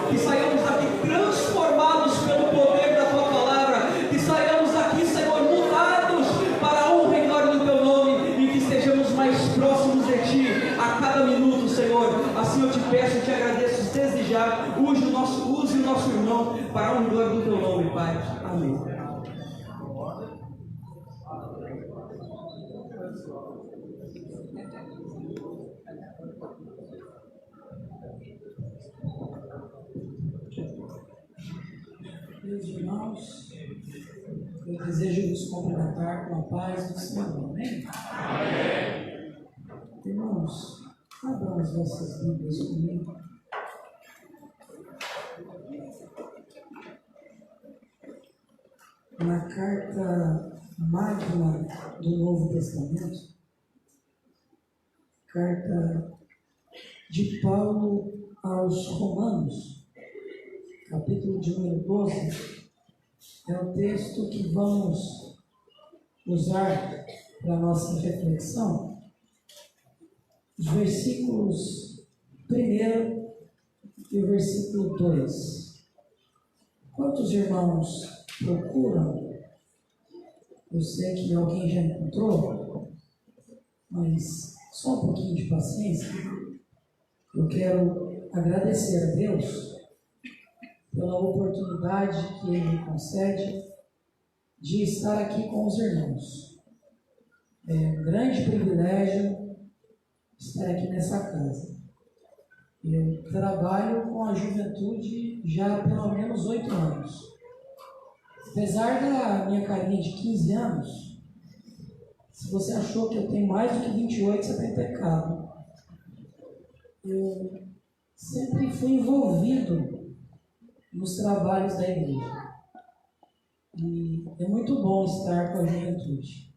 Que saiamos daqui transformados pelo poder da Tua palavra, que saiamos daqui, Senhor, mudados para a honra e glória do Teu nome, e que estejamos mais próximos de Ti a cada minuto, Senhor. Assim eu te peço e te agradeço desde já. Use o nosso irmão para a honra e glória do Teu nome, Pai. Amém. Meus irmãos, eu desejo vos cumprimentar com a paz do Senhor. Amém? Amém. Irmãos, abram as vossas Bíblias comigo. Na carta magna do Novo Testamento, carta de Paulo aos Romanos, capítulo de número 12, é o texto que vamos usar para a nossa reflexão. Os versículos 1 e o versículo 2. Quantos irmãos procuram? Eu sei que alguém já encontrou, mas só um pouquinho de paciência. Eu quero agradecer a Deus pela oportunidade que Ele me concede de estar aqui com os irmãos. É um grande privilégio estar aqui nessa casa. Eu trabalho com a juventude já há pelo menos 8 anos. Apesar da minha carinha de 15 anos, se você achou que eu tenho mais do que 28, você está em pecado. Eu sempre fui envolvido nos trabalhos da igreja. E é muito bom estar com a juventude.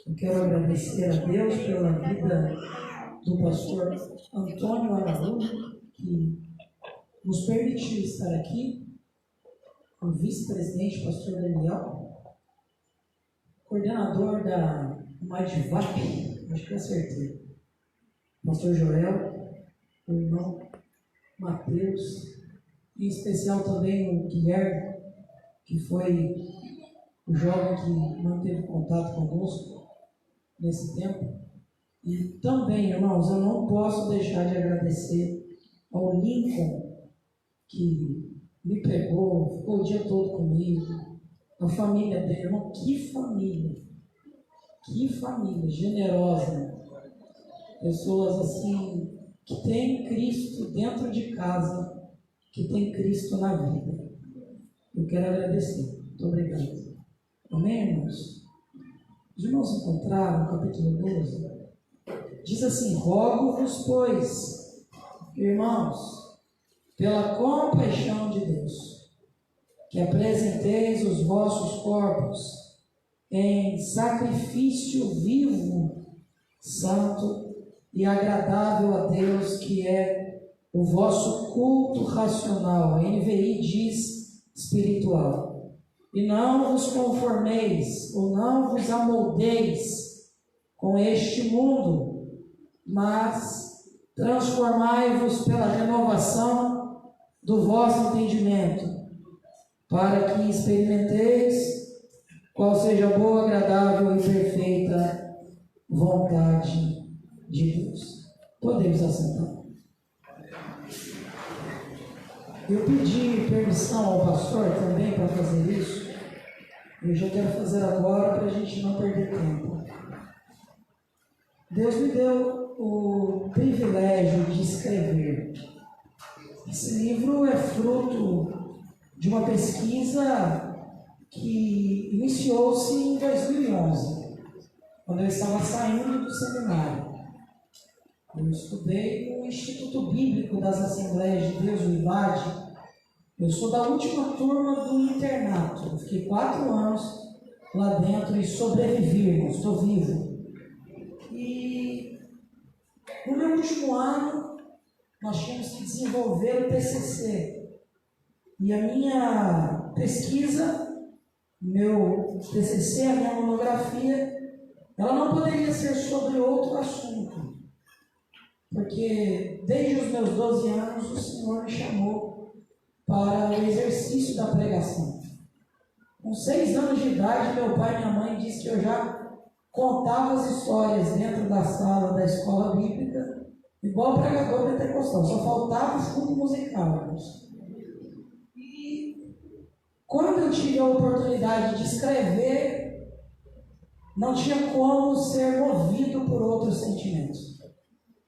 Eu quero agradecer a Deus pela vida do pastor Antônio Araújo, que nos permitiu estar aqui, o vice-presidente, pastor Daniel, coordenador da MADVAP, acho que eu acertei, pastor Joel, o irmão Mateus, em especial também o Guilherme, que foi o jovem que manteve contato conosco nesse tempo. E também, irmãos, eu não posso deixar de agradecer ao Lincoln, que me pegou, ficou o dia todo comigo, a família dele. Irmão, que família generosa, pessoas assim, que têm Cristo dentro de casa, que tem Cristo na vida. Eu quero agradecer. Muito obrigado. Amém, irmãos? Os irmãos encontraram o capítulo 12. Diz assim: rogo-vos, pois, irmãos, pela compaixão de Deus, que apresenteis os vossos corpos em sacrifício vivo, santo e agradável a Deus, que é o vosso culto racional. A NVI diz espiritual. E não vos conformeis, ou não vos amoldeis com este mundo, mas transformai-vos pela renovação do vosso entendimento, para que experimenteis qual seja a boa, agradável e perfeita vontade de Deus. Podemos assentar. Eu pedi permissão ao pastor também para fazer isso. Eu já quero fazer agora para a gente não perder tempo. Deus me deu o privilégio de escrever. Esse livro é fruto de uma pesquisa que iniciou-se em 2011, quando eu estava saindo do seminário. Eu estudei no Instituto Bíblico das Assembleias de Deus Unidade. Eu sou da última turma do internato. Eu fiquei 4 anos lá dentro e sobrevivi, irmão. Estou vivo. E no meu último ano, nós tínhamos que desenvolver o TCC. E a minha pesquisa, meu TCC, a minha monografia, ela não poderia ser sobre outro assunto. porque desde os meus 12 anos o Senhor me chamou para o exercício da pregação. Com 6 anos de idade, meu pai e minha mãe disseram que eu já contava as histórias dentro da sala da escola bíblica, igual pregador pentecostal, só faltava o fundo musical. E quando eu tive a oportunidade de escrever, não tinha como ser movido por outros sentimentos.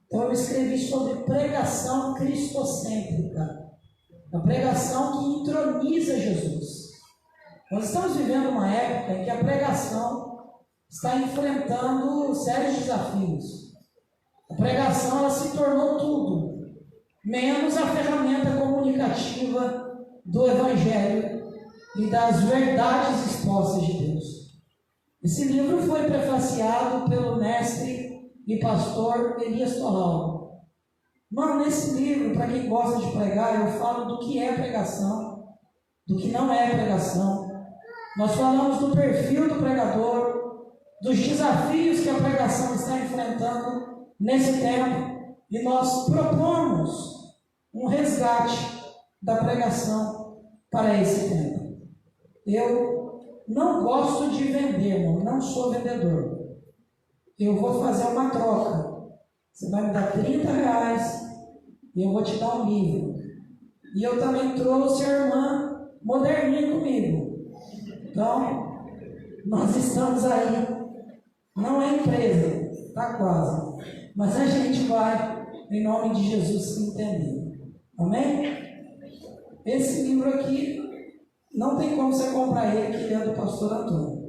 Então eu escrevi sobre pregação cristocêntrica, a pregação que entroniza Jesus. Nós estamos vivendo uma época em que a pregação está enfrentando sérios desafios. A pregação ela se tornou tudo, menos a ferramenta comunicativa do Evangelho e das verdades expostas de Deus. Esse livro foi prefaciado pelo mestre e pastor Elias Torral. Mano, nesse livro, para quem gosta de pregar, eu falo do que é pregação, do que não é pregação. Nós falamos do perfil do pregador, dos desafios que a pregação está enfrentando nesse tempo, e nós propomos um resgate da pregação para esse tempo. Eu não gosto de vender, não sou vendedor. Eu vou fazer uma troca. Você vai me dar R$30 e eu vou te dar um livro. E eu também trouxe a irmã moderninha comigo. Então, nós estamos aí. Não é empresa, está quase. Mas a gente vai, em nome de Jesus, se entender. Amém? Esse livro aqui, não tem como você comprar ele, que ele é do pastor Antônio.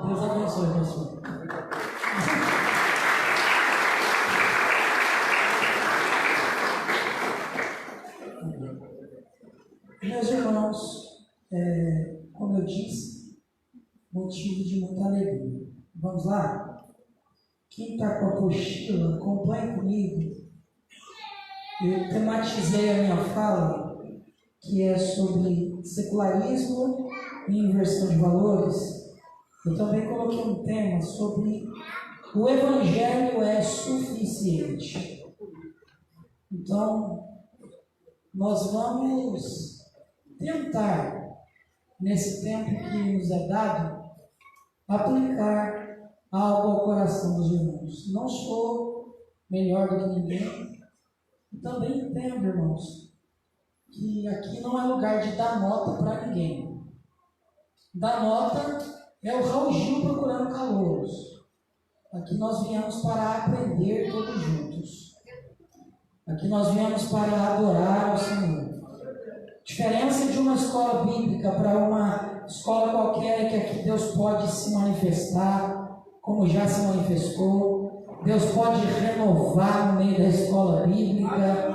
Deus abençoe, pastor. Meus irmãos, como eu disse, motivo de muita alegria. Vamos lá? Quem está com a apostila, acompanhe comigo. Eu tematizei a minha fala, que é sobre secularismo e inversão de valores. Eu também coloquei um tema sobre o Evangelho é suficiente. Então, nós vamos tentar, nesse tempo que nos é dado, aplicar algo ao coração dos irmãos. Não sou melhor do que ninguém. E também entendo, irmãos, que aqui não é lugar de dar nota para ninguém. Dar nota é o Raul Gil procurando calouros. Aqui nós viemos para aprender todos juntos. Aqui nós viemos para adorar ao Senhor. A diferença de uma escola bíblica para uma escola qualquer é que aqui Deus pode se manifestar, como já se manifestou. Deus pode renovar no meio da escola bíblica.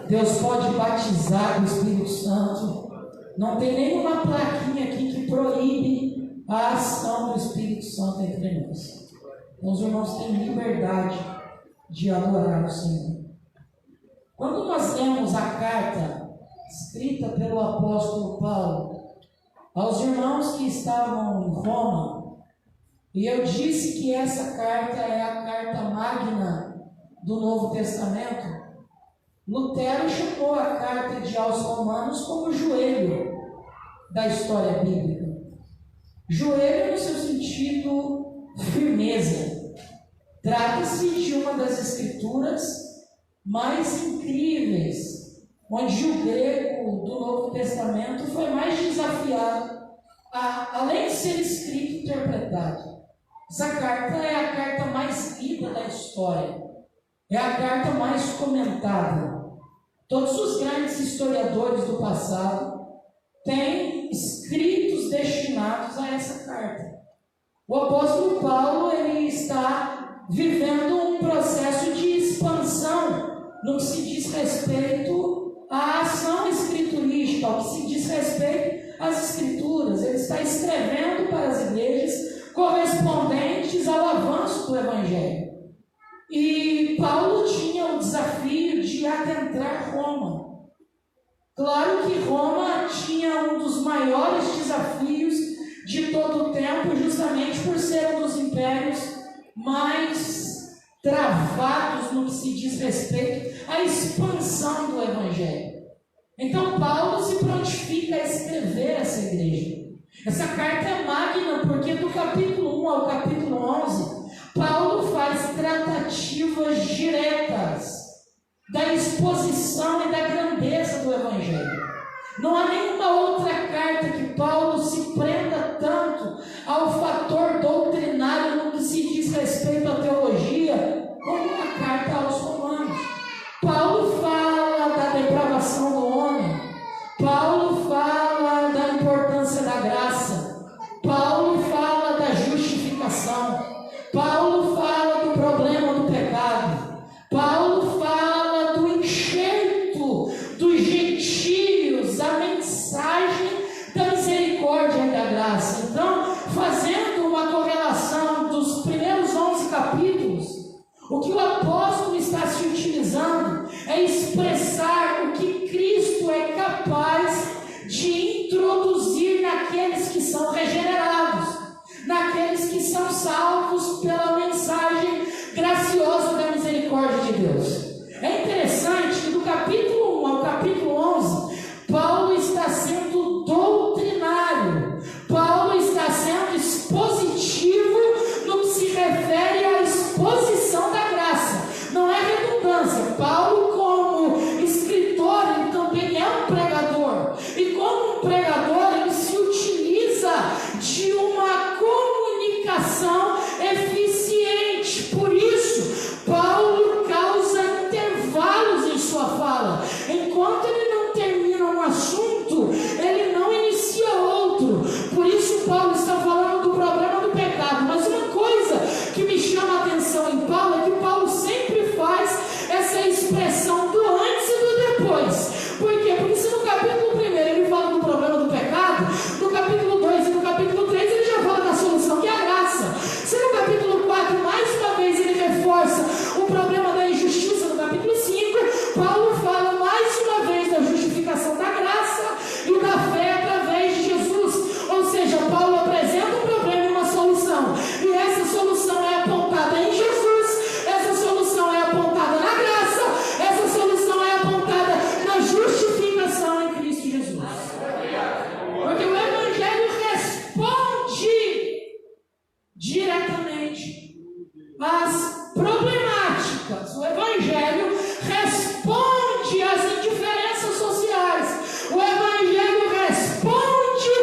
Deus pode batizar com o Espírito Santo. Não tem nenhuma plaquinha aqui que proíbe a ação do Espírito Santo entre nós. Então, os irmãos têm liberdade de adorar o Senhor. Quando nós lemos a carta escrita pelo apóstolo Paulo aos irmãos que estavam em Roma, e eu disse que essa carta é a carta magna do Novo Testamento, Lutero chamou a carta aos Romanos como o joelho da história bíblica. Joelho no seu sentido firmeza. Trata-se de uma das escrituras mais incríveis, onde o grego do Novo Testamento foi mais desafiado, além de ser escrito e interpretado. Essa carta é a carta mais lida da história, é a carta mais comentada. Todos os grandes historiadores do passado têm escritos destinados a essa carta. O apóstolo Paulo ele está vivendo um processo de expansão no que se diz respeito à ação escriturística, ao que se diz respeito às escrituras. Ele está escrevendo para as igrejas correspondentes ao avanço do Evangelho. E Paulo tinha o desafio de adentrar Roma. Claro que Roma tinha um dos maiores desafios de todo o tempo, justamente por ser um dos impérios mais travados no que se diz respeito à expansão do Evangelho. Então Paulo se prontifica a escrever essa igreja. Essa carta é magna porque do capítulo 1 ao capítulo 11, Paulo faz tratativas diretas da exposição e da grandeza do Evangelho. Não há nenhuma outra carta que Paulo se prenda tanto ao fator doutrinário no que se diz respeito à teologia, como a carta aos Romanos. Paulo fala da depravação do homem, Paulo fala da importância da graça, Paulo fala da justificação, Paulo fala do problema do pecado, Paulo fala do enxerto dos gentios, a mensagem da misericórdia e da graça. Então, fazendo uma correlação dos primeiros 11 capítulos, o que o apóstolo está se utilizando é expressar o que Cristo é capaz de introduzir naqueles que são regenerados, naqueles que são salvos pela mensagem graciosa da misericórdia de Deus. É interessante que do capítulo 1 ao capítulo 11, Paulo está sendo doutrinário, Paulo está sendo expositivo no que se refere à exposição da graça. Não é redundância. Paulo, como escritor, ele também é um pregador, e como um pregador, ele se utiliza de uma comunicação eficiente. Por isso, Paulo causa intervalos em sua fala. Enquanto ele não termina um assunto, ele não inicia outro. Por isso, Paulo está falando do problema do pecado. Mas uma coisa que me chama a atenção em Paulo é que Paulo sempre faz essa expressão do antes e do depois. Por quê? Porque se no capítulo 1 ele fala do problema do pecado, no capítulo 2 e no capítulo 3 ele já fala da solução, que é a graça. Se no capítulo 4, mais uma vez, ele reforça o problema da injustiça, no capítulo 5, Paulo fala mais uma vez da justificação da graça e da fé através de Jesus. Ou seja, Paulo apresenta um problema e uma solução. E essa solução é apontada em Jesus, essa solução é apontada na graça, essa solução é apontada na justificação em Cristo Jesus. Porque o Evangelho responde diretamente às problemáticas. O Evangelho responde às indiferenças sociais. O Evangelho responde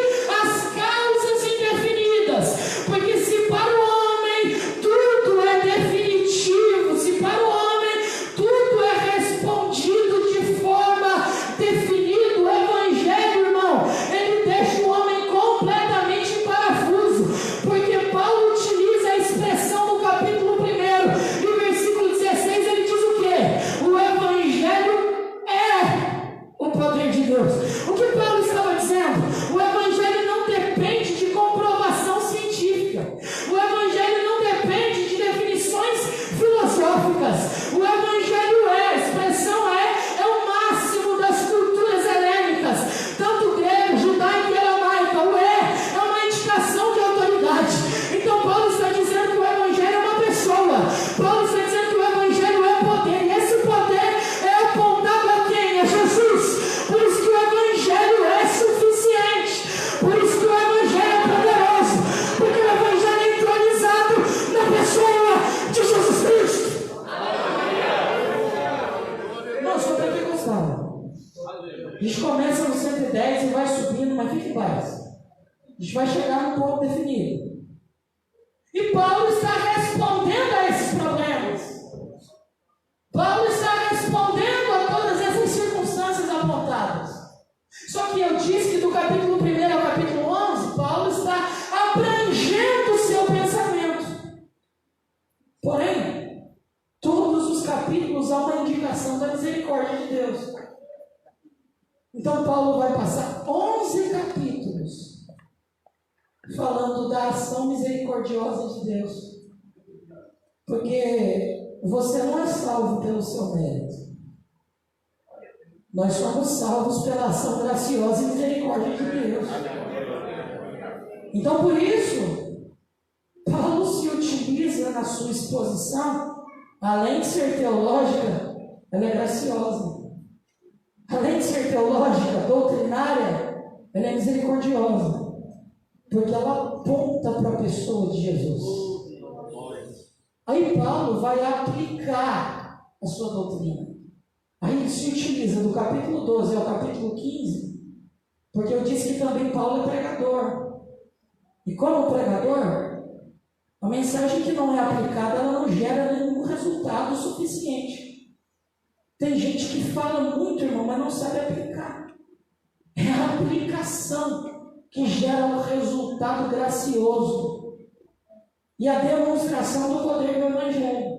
às causas indefinidas. Porque se para o homem tudo é definitivo, se para o homem tudo é respondido de forma definida, o Evangelho, irmão, ele deixa o homem completamente em parafuso. Porque Paulo utiliza a expressão no capítulo 1, e versículo 16, ele diz o quê? O Evangelho é o poder de Deus. O que Paulo estava dizendo? O Evangelho não depende de comprovação científica. O Evangelho não depende de definições filosóficas. O Evangelho é, a expressão é o máximo das culturas helênicas, tanto grego, judaico e aramaica. O é uma indicação de autoridade. Então Paulo está dizendo que o Evangelho é uma pessoa. Paulo está dizendo que o Evangelho é poder, e esse poder é apontado a quem? A Jesus. Por isso que o Evangelho é suficiente, por isso que o Evangelho é poderoso, porque o Evangelho é entronizado na pessoa de Jesus Cristo. Nossa, eu até que gostava. A gente começa no 110 e vai subindo, mas fique em paz. A gente vai chegar num ponto definido. E Paulo está respondendo a esses problemas. Paulo está respondendo a todas essas circunstâncias apontadas. Só que eu disse que do capítulo 1 ao capítulo 11, Paulo está abrangendo o seu pensamento. Porém, todos os capítulos há uma indicação da misericórdia de Deus. Então Paulo vai passar 11 capítulos falando da ação misericordiosa de Deus. Porque você não é salvo pelo seu mérito. Nós somos salvos pela ação graciosa e misericórdia de Deus. Então, por isso, Paulo se utiliza na sua exposição além de ser teológica, ela é graciosa. Além de ser teológica, doutrinária, ela é misericordiosa. Porque ela aponta para a pessoa de Jesus. Aí Paulo vai aplicar a sua doutrina. Aí ele se utiliza do capítulo 12 ao capítulo 15, porque eu disse que também Paulo é pregador. E como pregador, a mensagem que não é aplicada, ela não gera nenhum resultado suficiente. Tem gente que fala muito, irmão, mas não sabe aplicar. É a aplicação que gera um resultado gracioso e a demonstração do poder do Evangelho.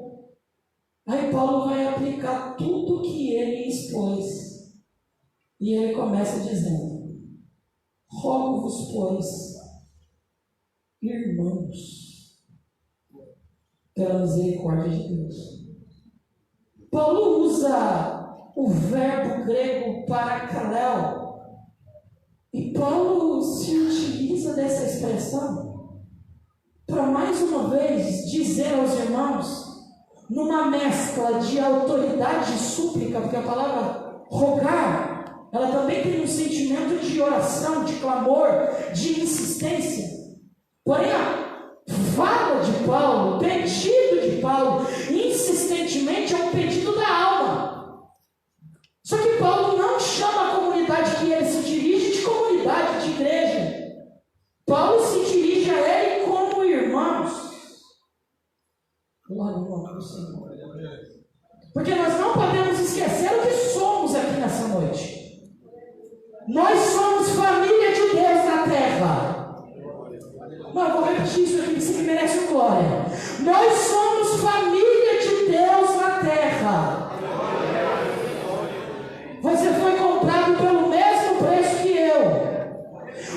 Aí Paulo vai aplicar tudo que ele expôs. E ele começa dizendo: rogo-vos, pois, irmãos, pela misericórdia de Deus. Paulo usa o verbo grego parakaleo. E Paulo se utiliza dessa expressão para mais uma vez dizer aos irmãos, numa mescla de autoridade e súplica, porque a palavra rogar, ela também tem um sentimento de oração, de clamor, de insistência. Porém, a fala de Paulo, o pedido de Paulo, insistentemente é um pedido da alma. Só que Paulo não chama a comunidade que ele se dirige de comunidade, de igreja. Paulo se dirige a ele como irmãos. Glória ao nome do Senhor. Porque nós não podemos esquecer o que somos aqui nessa noite. Nós somos família de Deus na terra. Mas eu vou repetir isso aqui, que isso aqui merece glória. Nós somos família de Deus na terra. Você foi comprado pelo mesmo preço que eu.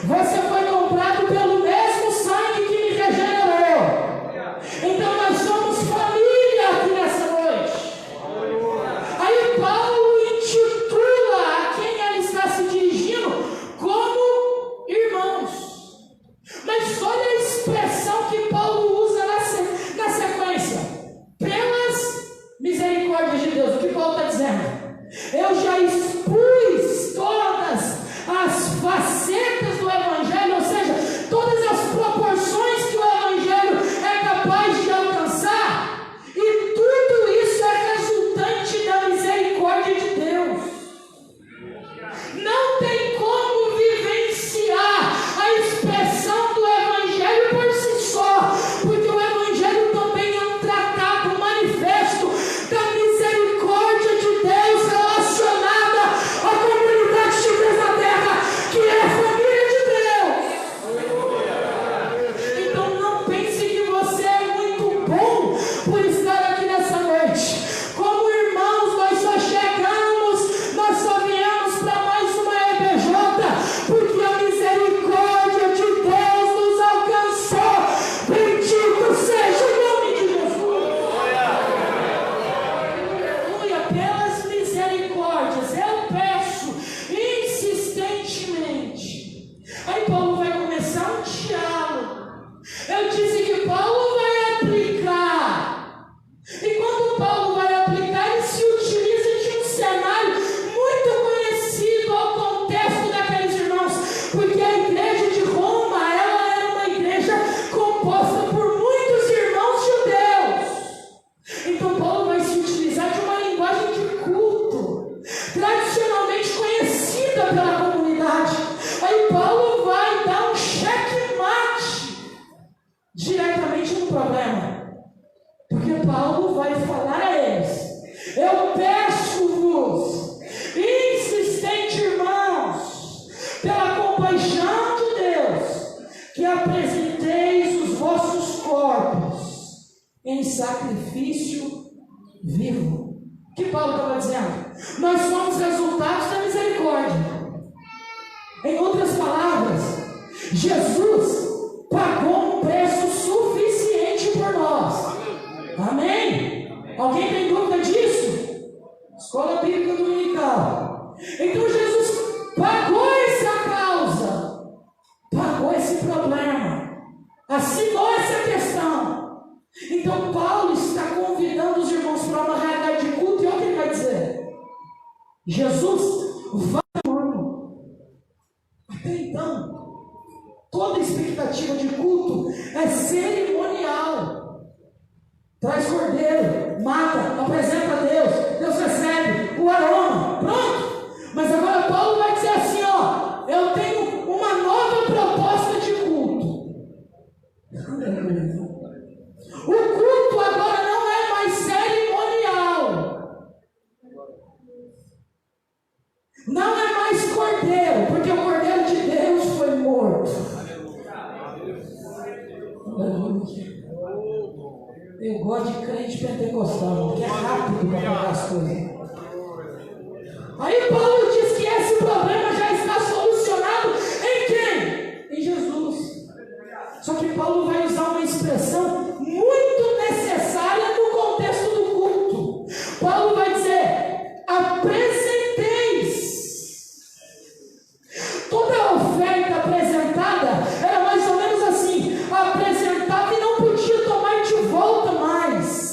Você foi comprado pelo mesmo sangue que me regenerou. Então nós somos família aqui nessa noite. Aí Paulo intitula a quem ele está se dirigindo como irmãos. Mas olha a expressão que Paulo usa na sequência: pelas misericórdias de Deus. O que Paulo está dizendo? Eu já expus todas as facetas do Evangelho, ou seja, todas as proporções que o Evangelho é capaz de alcançar, e tudo isso é resultante da misericórdia de Deus. Não tem como vivenciar a expressão do Evangelho por si só, porque o Evangelho também é um tratado manifesto da misericórdia de Deus relacionada à comunidade de Deus na terra, que é a família de Deus. Então não pense que você é muito bom por estar aqui nessa noite. Como irmãos, nós só chegamos, nós só viemos para mais uma EBJ, porque a misericórdia de Deus nos alcançou. Bendito seja o nome de Jesus. Aleluia. Pelas misericórdias, eu peço insistentemente. Aí Paulo vai começar um diálogo. Eu disse que Paulo vai aplicar. E quando Paulo vai aplicar, ele se utiliza de um cenário muito conhecido ao contexto daqueles irmãos, porque a igreja de Roma, ela era uma igreja composta por muitos irmãos judeus. Então Paulo vai se utilizar de uma linguagem de culto, tradicionalmente conhecida pela comunidade. Aí Paulo vai dar um checkmate diretamente no problema. Porque Paulo vai falar a eles: eu peço-vos, insistente irmãos, pela compaixão de Deus, que apresenteis os vossos corpos em sacrifício vivo. O que Paulo estava dizendo? Nós somos resultados da misericórdia. Em outras palavras, Jesus pagou um preço suficiente por nós. Amém? Alguém tem dúvida disso? Escola Bíblica Dominical. Então Jesus pagou essa causa, pagou esse problema, assinou essa questão. Então Paulo está convidando os irmãos expectativa de culto é cerimonial. Traz cordeiro, mata, apresenta a Deus, Deus recebe o aroma, pronto. Mas agora Paulo vai dizer assim, ó, eu tenho uma nova proposta de culto. O culto agora não é mais cerimonial, não é mais cordeiro, porque o cordeiro de Deus foi morto. Eu gosto de crente pentecostal, que é rápido para pegar as coisas. Aí Paulo diz que esse problema já está solucionado em quem? Em Jesus. Só que Paulo vai usar uma expressão muito necessária no contexto do culto. Paulo vai dizer: apresenteis. Toda a oferta apresentada era mais ou menos assim: apresentava e não podia tomar de volta mais.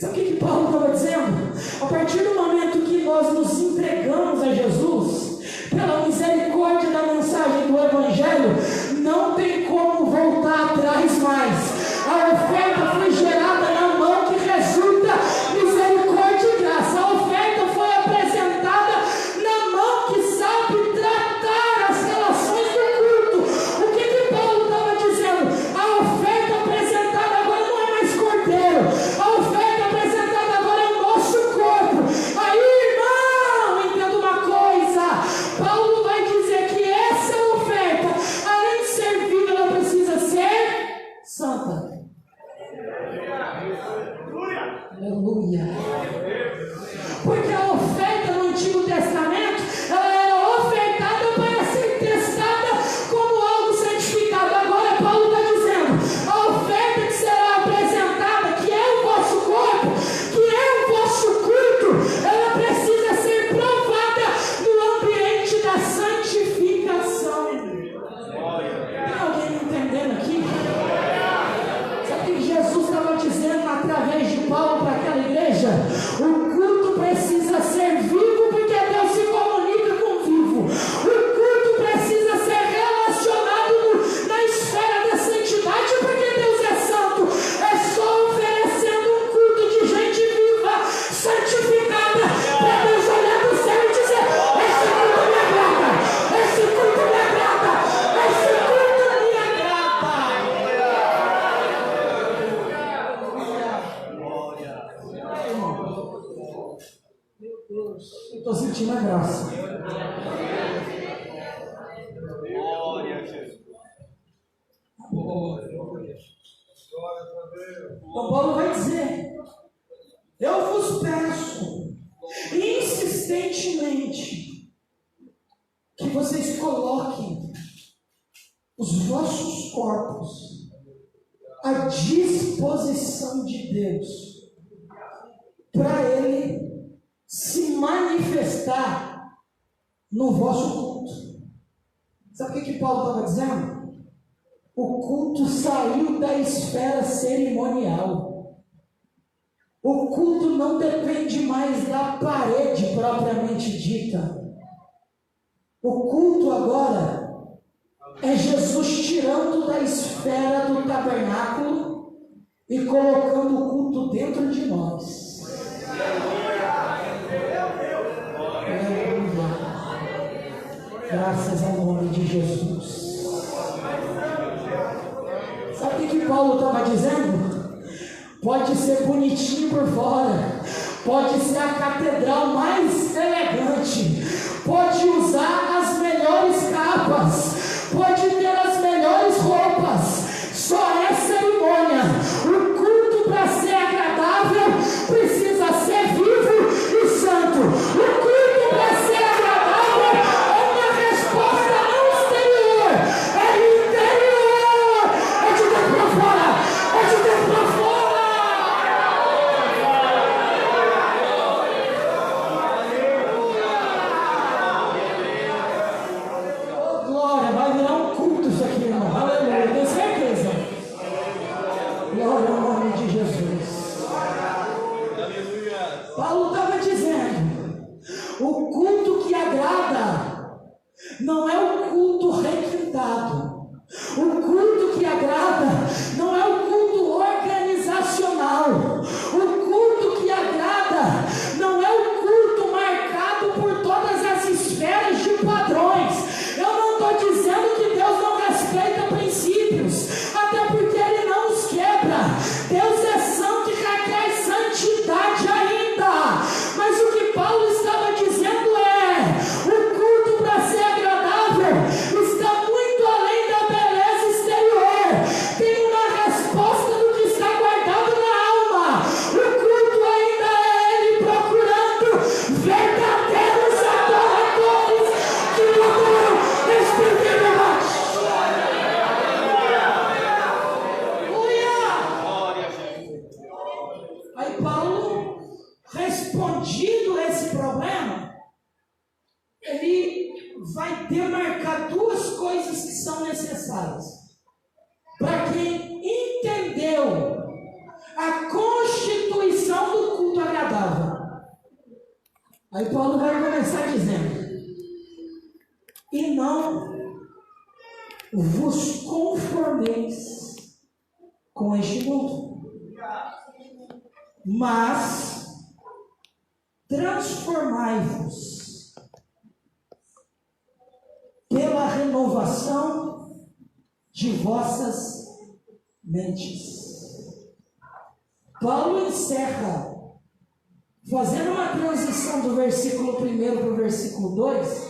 Sabe o que Paulo estava dizendo? A partir do momento que nós nos entregamos a Jesus, pela misericórdia da mensagem do Evangelho, não tem como voltar atrás mais. A oferta foi gerada na mão que resulta misericórdia e graça. A oferta foi apresentada na mão que sabe tratar as relações do culto. O que Paulo estava dizendo? A oferta apresentada agora não é mais cordeiro. A oferta apresentada agora é o nosso corpo. Aí, irmão, entenda uma coisa. Paulo vai dizer que essa oferta, além de ser viva, ela precisa ser santa. Aleluia. Porque a oferta no Antigo Testamento, ela era ofertada para ser testada como algo santificado. Agora Paulo está dizendo: a oferta que será apresentada, que é o vosso corpo, que é o vosso culto, ela precisa ser provada no ambiente da santificação. Tem alguém entendendo aqui? Sabe o que Jesus estava dizendo através de Paulo para aquela igreja? O culto precisa ser vivo, porque Deus se comunica com o vivo. O culto precisa ser relacionado na esfera da santidade, porque Deus é santo. É só oferecendo um culto de gente viva, santificada, para Deus olhar do céu e dizer: esse culto me agrada, esse culto me agrada, esse culto me agrada. Meu Deus, eu estou sentindo a graça. Então Paulo vai dizer: eu vos peço insistentemente que vocês coloquem os vossos corpos à disposição de Deus, para Ele se manifestar no vosso culto. Sabe o que Paulo estava dizendo? O culto saiu da esfera cerimonial. O culto não depende mais da parede propriamente dita. O culto agora é Jesus tirando da esfera do tabernáculo e colocando o culto dentro de nós. Graças ao nome de Jesus. Sabe o que Paulo estava dizendo? Pode ser bonitinho por fora, pode ser a catedral mais elegante, pode usar as melhores capas, pode ter as melhores roupas, só é cerimônia. O culto, para ser agradável, precisa ser vivo e santo. O culto, para ser agradável, é uma resposta não exterior, é interior, é de dentro para fora, é de dentro para fora. Oh, glória, vai virar um culto isso aqui, irmão. Aleluia, tenho certeza. Glória ao nome de Jesus. Paulo estava dizendo: o culto que agrada não esse problema, ele vai demarcar duas coisas que são necessárias. Para quem entendeu a constituição do culto agradável. Aí Paulo vai começar dizendo: e não vos conformeis com este mundo, mas transformai-vos pela renovação de vossas mentes. Paulo encerra, fazendo uma transição do versículo 1 para o versículo 2,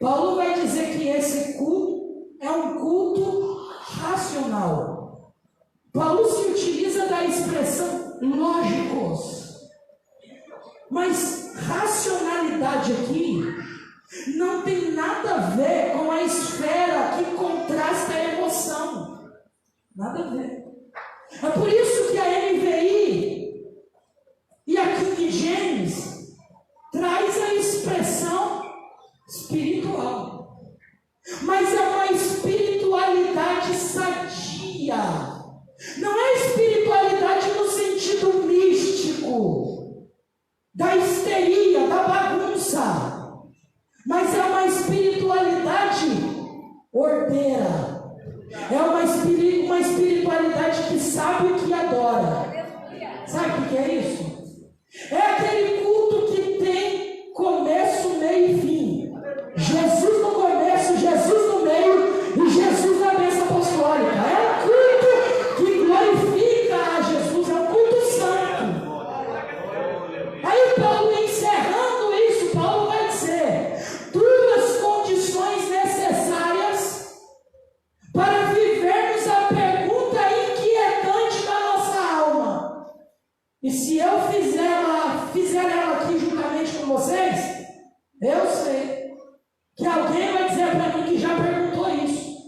Paulo vai dizer que esse culto é um culto racional. Paulo se utiliza da expressão lógicos, mas racionalidade aqui não tem nada a ver com a esfera que contrasta a emoção. Nada a ver. É por isso que a NVI e a King James traz a expressão espiritual. Mas é uma espiritualidade sadia. Não é espiritualidade no sentido místico, da histeria, da bagunça. Mas é uma espiritualidade ordeira. É uma espiritualidade que sabe o que adora. Sabe o que é isso? É aquele culto que tem começo, meio e fim. Jesus no começo, Jesus no meio e Jesus na bênção apostólica. É um culto que glorifica a Jesus, é um culto santo. Aí Paulo, encerrando isso, Paulo vai dizer: duas condições necessárias para vivermos a pergunta inquietante da nossa alma. E se eu fizer ela aqui juntamente com vocês, eu sei que alguém vai dizer para mim que já perguntou isso.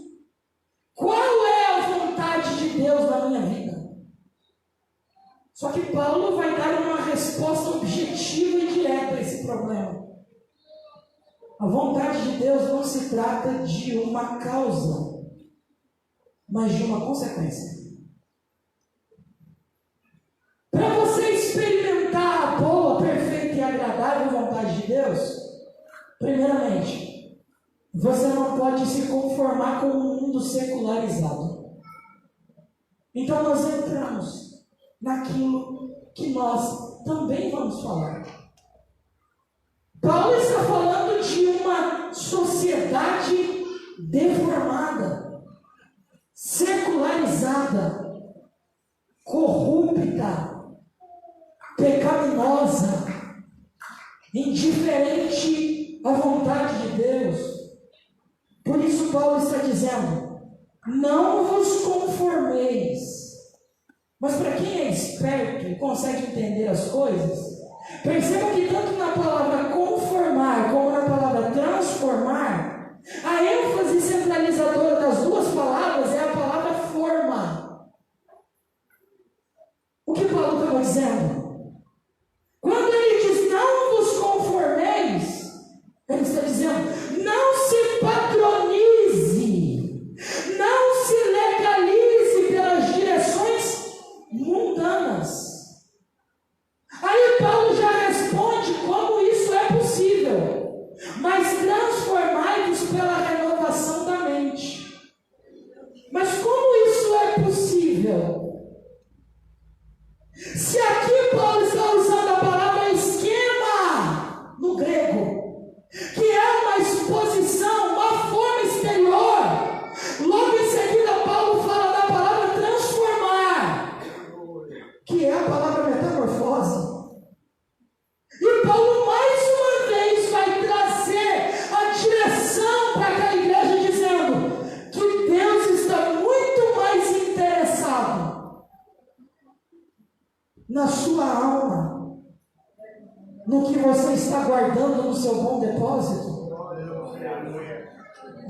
Qual é a vontade de Deus na minha vida? Só que Paulo vai dar uma resposta objetiva e direta a esse problema. A vontade de Deus não se trata de uma causa, mas de uma consequência. Para você experimentar a boa, perfeita e agradável vontade de Deus, primeiramente, você não pode se conformar com um mundo secularizado. Então nós entramos naquilo que nós também vamos falar. Paulo está falando de uma sociedade deformada, secularizada, corrupta, pecaminosa, indiferente à vontade de Deus. Por isso Paulo está dizendo: não vos conformeis. Mas para quem é esperto e consegue entender as coisas, perceba que tanto na palavra conformar como na palavra transformar, a ênfase centralizadora das duas palavras é a palavra forma. O que Paulo estava dizendo? Quando ele diz não vos conformeis, ele está dizendo: não se patronize, não se legalize pelas direções mundanas. Aí Paulo já responde como isso é possível: mas transformai-vos pela renovação da mente. Mas como isso é possível? Se aqui Paulo está usando a palavra esquema no grego, que é uma exposição, uma forma exterior, logo em seguida Paulo fala da palavra transformar, que é a palavra metamorfose. E Paulo mais uma vez vai trazer a direção para aquela igreja, dizendo que Deus está muito mais interessado na sua alma, no que você está guardando no seu bom depósito,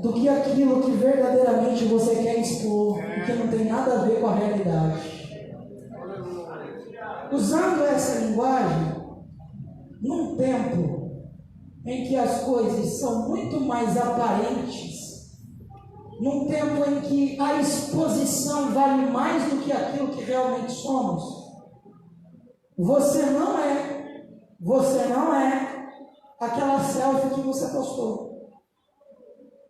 do que aquilo que verdadeiramente você quer expor, que não tem nada a ver com a realidade. Usando essa linguagem, num tempo em que as coisas são muito mais aparentes, num tempo em que a exposição vale mais do que aquilo que realmente somos, você não é aquela selfie que você postou.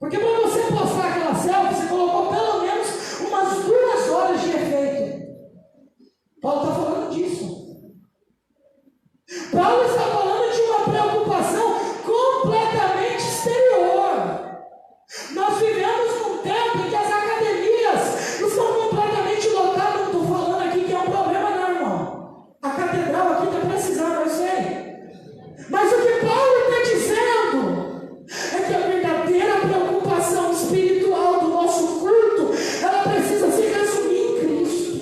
Porque para você postar aquela selfie, você colocou pelo menos umas 2 horas de efeito. Paulo está falando disso. Paulo está falando de uma preocupação completamente exterior. Nós vivemos num tempo em que as academias estão completamente lotadas. Não estou falando aqui que é um problema, não, irmão. A catedral aqui está precisando, eu sei. Mas o que Paulo está dizendo é que a verdadeira preocupação espiritual do nosso culto, ela precisa se resumir em Cristo.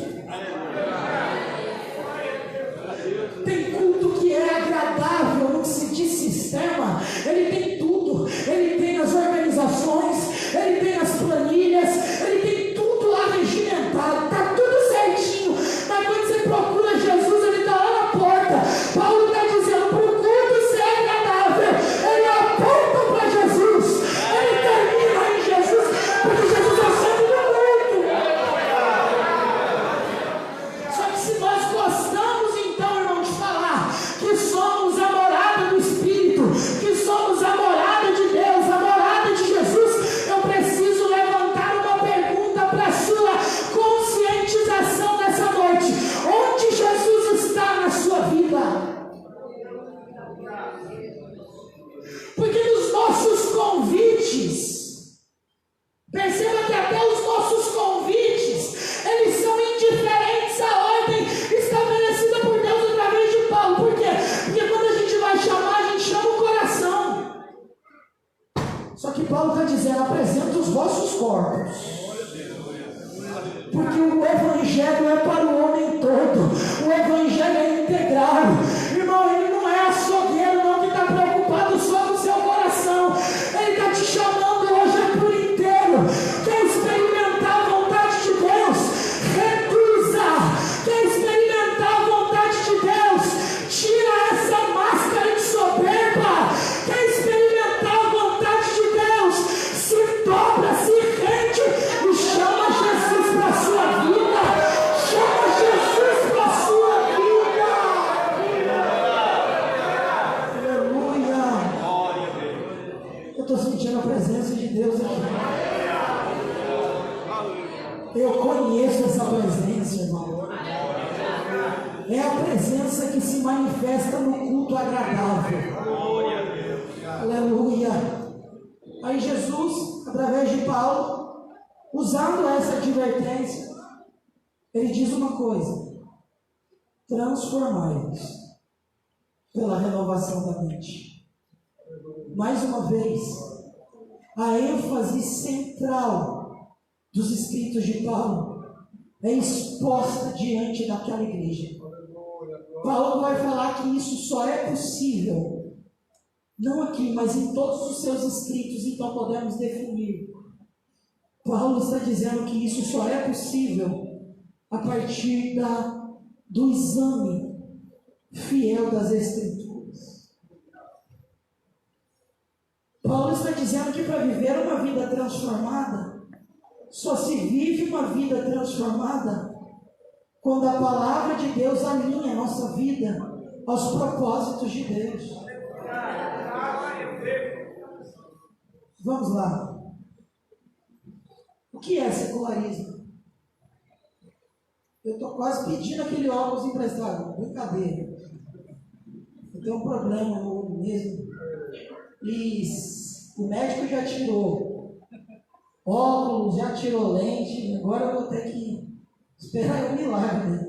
Tem culto que é agradável, não se diz sistema, ele tem tudo, ele tem as organizações, ele tem as planilhas, ele tem tudo lá regimentado, está tudo certinho, mas quando você procura Jesus, ele está lá na porta. Paulo está dizendo, para o culto ser agradável, ele aponta para Jesus, ele termina em Jesus, porque Jesus é o centro do culto. Só que se nós gostamos, então, irmão, de falar que somos a morada do Espírito, que somos a morada de Deus, a morada de Jesus, eu preciso levantar uma pergunta para a sua conscientização nessa noite. Onde Jesus está na sua vida? Porque nos nossos convites, perceba que até os nossos convites, eles são indiferentes à ordem estabelecida por Deus através de Paulo. Por quê? Porque quando a gente vai chamar, a gente chama o coração. Só que Paulo está dizendo, apresenta os vossos corpos. Porque o Evangelho é para o homem todo. O Evangelho é integral. Irmão, ele não é açougueiro, não, que está preocupado só com o seu coração. Ele está te chamando hoje por inteiro. Quer experimentar a vontade de Deus? Reduza. Quer experimentar a vontade de Deus? Tira essa máscara de soberba. Quer experimentar a vontade de Deus? Se dobra, se rende e chama Jesus para a sua vida. Chama Jesus para a sua vida. Aleluia. Eu estou sentindo a presença de Deus aqui. Eu conheço essa presença, irmão. É a presença que se manifesta no culto agradável. Aleluia. Aí Jesus, através de Paulo, usando essa advertência, ele diz uma coisa: transformai-vos pela renovação da mente. Mais uma vez, a ênfase central dos escritos de Paulo é exposta diante daquela igreja. Paulo vai falar que isso só é possível, não aqui, mas em todos os seus escritos. Então podemos definir. Paulo está dizendo que isso só é possível a partir do exame fiel das Escrituras. Paulo está dizendo que para viver uma vida transformada, só se vive uma vida transformada quando a palavra de Deus alinha a nossa vida aos propósitos de Deus. Vamos lá. O que é secularismo? Eu estou quase pedindo aquele óculos emprestado. Brincadeira. Eu tenho um problema no olho mesmo. E o médico já tirou óculos, já tirou lente. Agora eu vou ter que esperar um milagre.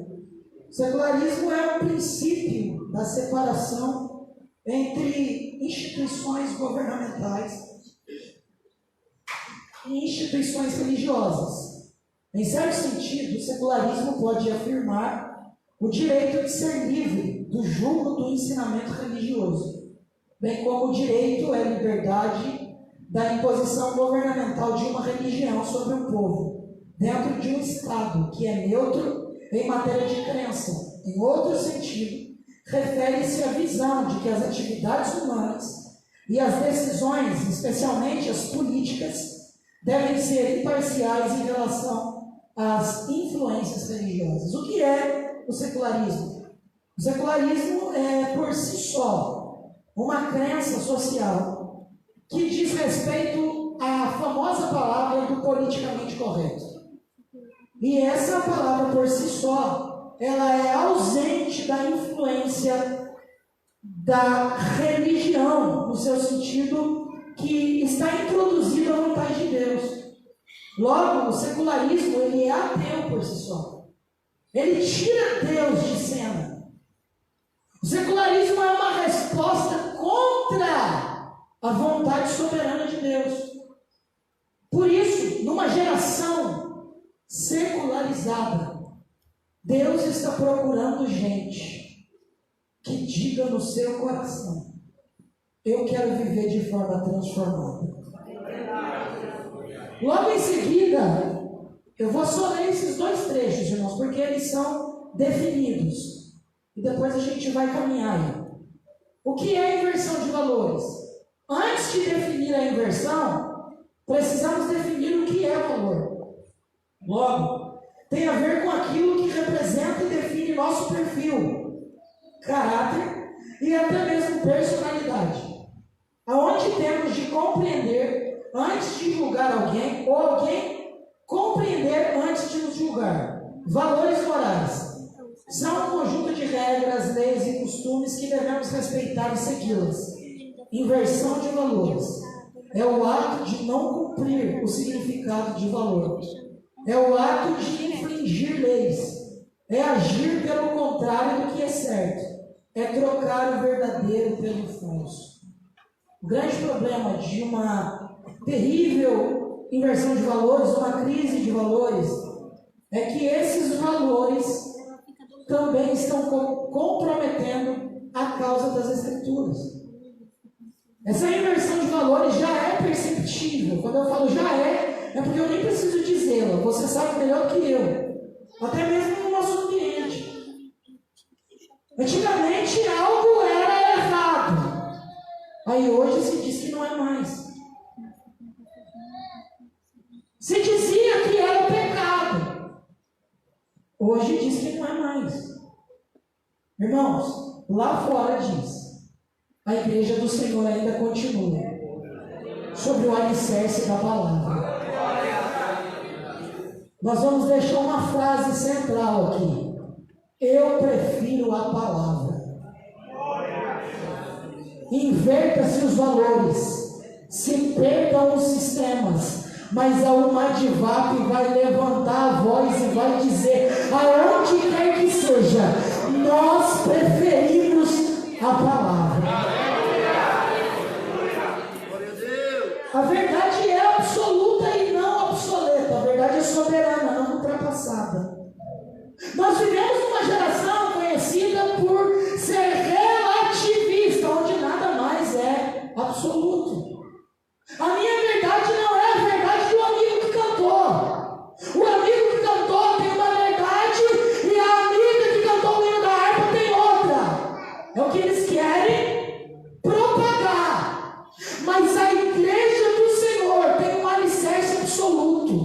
O secularismo é um princípio da separação entre instituições governamentais e instituições religiosas. Em certo sentido, o secularismo pode afirmar o direito de ser livre do julgo do ensinamento religioso, bem como o direito à liberdade da imposição governamental de uma religião sobre um povo, dentro de um Estado que é neutro em matéria de crença. Em outro sentido, refere-se à visão de que as atividades humanas e as decisões, especialmente as políticas, devem ser imparciais em relação às influências religiosas. O que é o secularismo? O secularismo é, por si só, uma crença social que diz respeito à famosa palavra do politicamente correto. E essa palavra, por si só, ela é ausente da influência da religião, no seu sentido que está introduzida a vontade de Deus. Logo, o secularismo, ele é ateu por si só. Ele tira Deus de cena. O secularismo é uma resposta contra a vontade soberana de Deus. Por isso, numa geração secularizada, Deus está procurando gente que diga no seu coração: eu quero viver de forma transformada. Logo em seguida, eu vou só ler esses dois trechos, irmãos, porque eles são definidos. E depois a gente vai caminhar aí. O que é a inversão de valores? Antes de definir a inversão, precisamos definir o que é valor. Logo, tem a ver com aquilo que representa e define nosso perfil, caráter e até mesmo personalidade. Aonde temos de compreender antes de julgar alguém, ou alguém compreender antes de nos julgar. Valores morais são um conjunto de regras, leis e costumes que devemos respeitar e segui-las. Inversão de valores é o ato de não cumprir o significado de valor. É o ato de infringir leis. É agir pelo contrário do que é certo. É trocar o verdadeiro pelo falso. O grande problema de uma terrível inversão de valores, uma crise de valores, é que esses valores também estão comprometendo a causa das Escrituras. Essa inversão de valores já é perceptível. Quando eu falo já é porque eu nem preciso dizê-la. Você sabe melhor do que eu. Até mesmo no nosso ambiente. Antigamente algo era errado. Aí hoje se diz que não é mais. Se dizia que era pecado. Hoje diz que não é mais. Irmãos, lá fora diz: a igreja do Senhor ainda continua sobre o alicerce da palavra. Nós vamos deixar uma frase central aqui: eu prefiro a palavra. Inverta-se os valores, se perdam os sistemas, mas a Umadivap vai levantar a voz e vai dizer, aonde quer que seja, nós preferimos a palavra. A verdade é absoluta e não obsoleta. A verdade é soberana, não ultrapassada. Nós vivemos uma geração conhecida por ser relativista, onde nada mais é absoluto. A minha verdade não é a verdade do amigo que cantou. O amigo que cantou tem uma verdade e a amiga que cantou o hino da harpa tem outra. É o que eles querem propagar. Mas a igreja do Senhor tem um alicerce absoluto.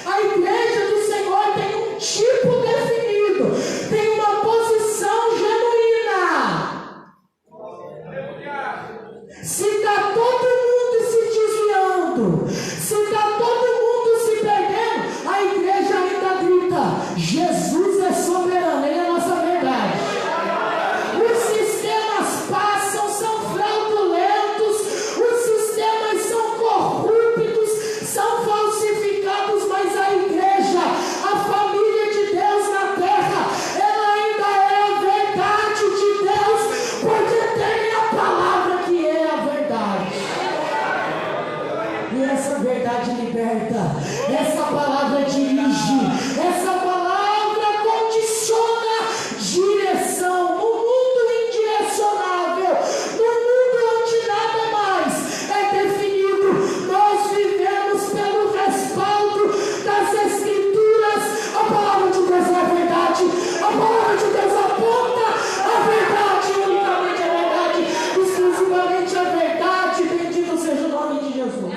A igreja do Senhor tem um tipo definido, tem uma posição genuína. Se está todo mundo se desviando, se está todo mundo se perdendo, a igreja ainda grita: Jesus é soberano, Ele é a nossa verdade. Os sistemas passam, são fraudulentos, os sistemas são corruptos, são falsificados, mas a igreja, a família de Deus na terra, ela ainda é a verdade de Deus, porque tem a palavra que é a verdade. E essa verdade liberta, essa palavra dirige, essa palavra condiciona direção. No mundo indirecionável, no mundo onde nada mais é definido, nós vivemos pelo respaldo das Escrituras. A palavra de Deus é a verdade, a palavra de Deus aponta somente a verdade. Bendito seja o nome de Jesus.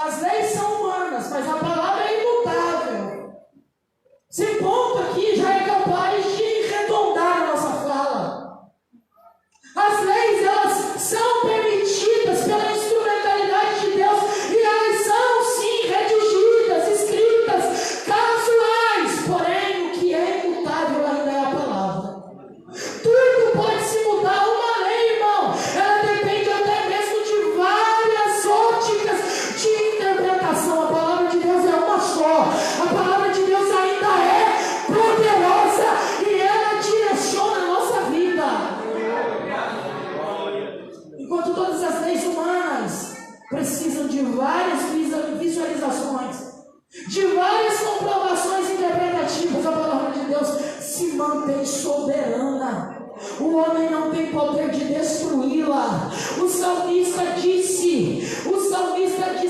As leis são humanas, mas a palavra é imutável. Esse ponto aqui já é capaz de arredondar a nossa fala. As leis, elas são permitidas pela instrumentalidade de Deus, e elas são sim redigidas, escritas, casuais, porém o que é imutável ainda é a palavra. Tudo pode se mudar. Uma lei, irmão, ela depende até mesmo de várias óticas de interpretação. A palavra de Deus é uma só. A palavra de Deus ainda é poderosa e ela direciona a nossa vida. Enquanto todas as leis humanas precisam de várias visualizações, de várias comprovações interpretativas, a palavra de Deus se mantém soberana. O homem não tem poder de destruí-la. O salmista diz: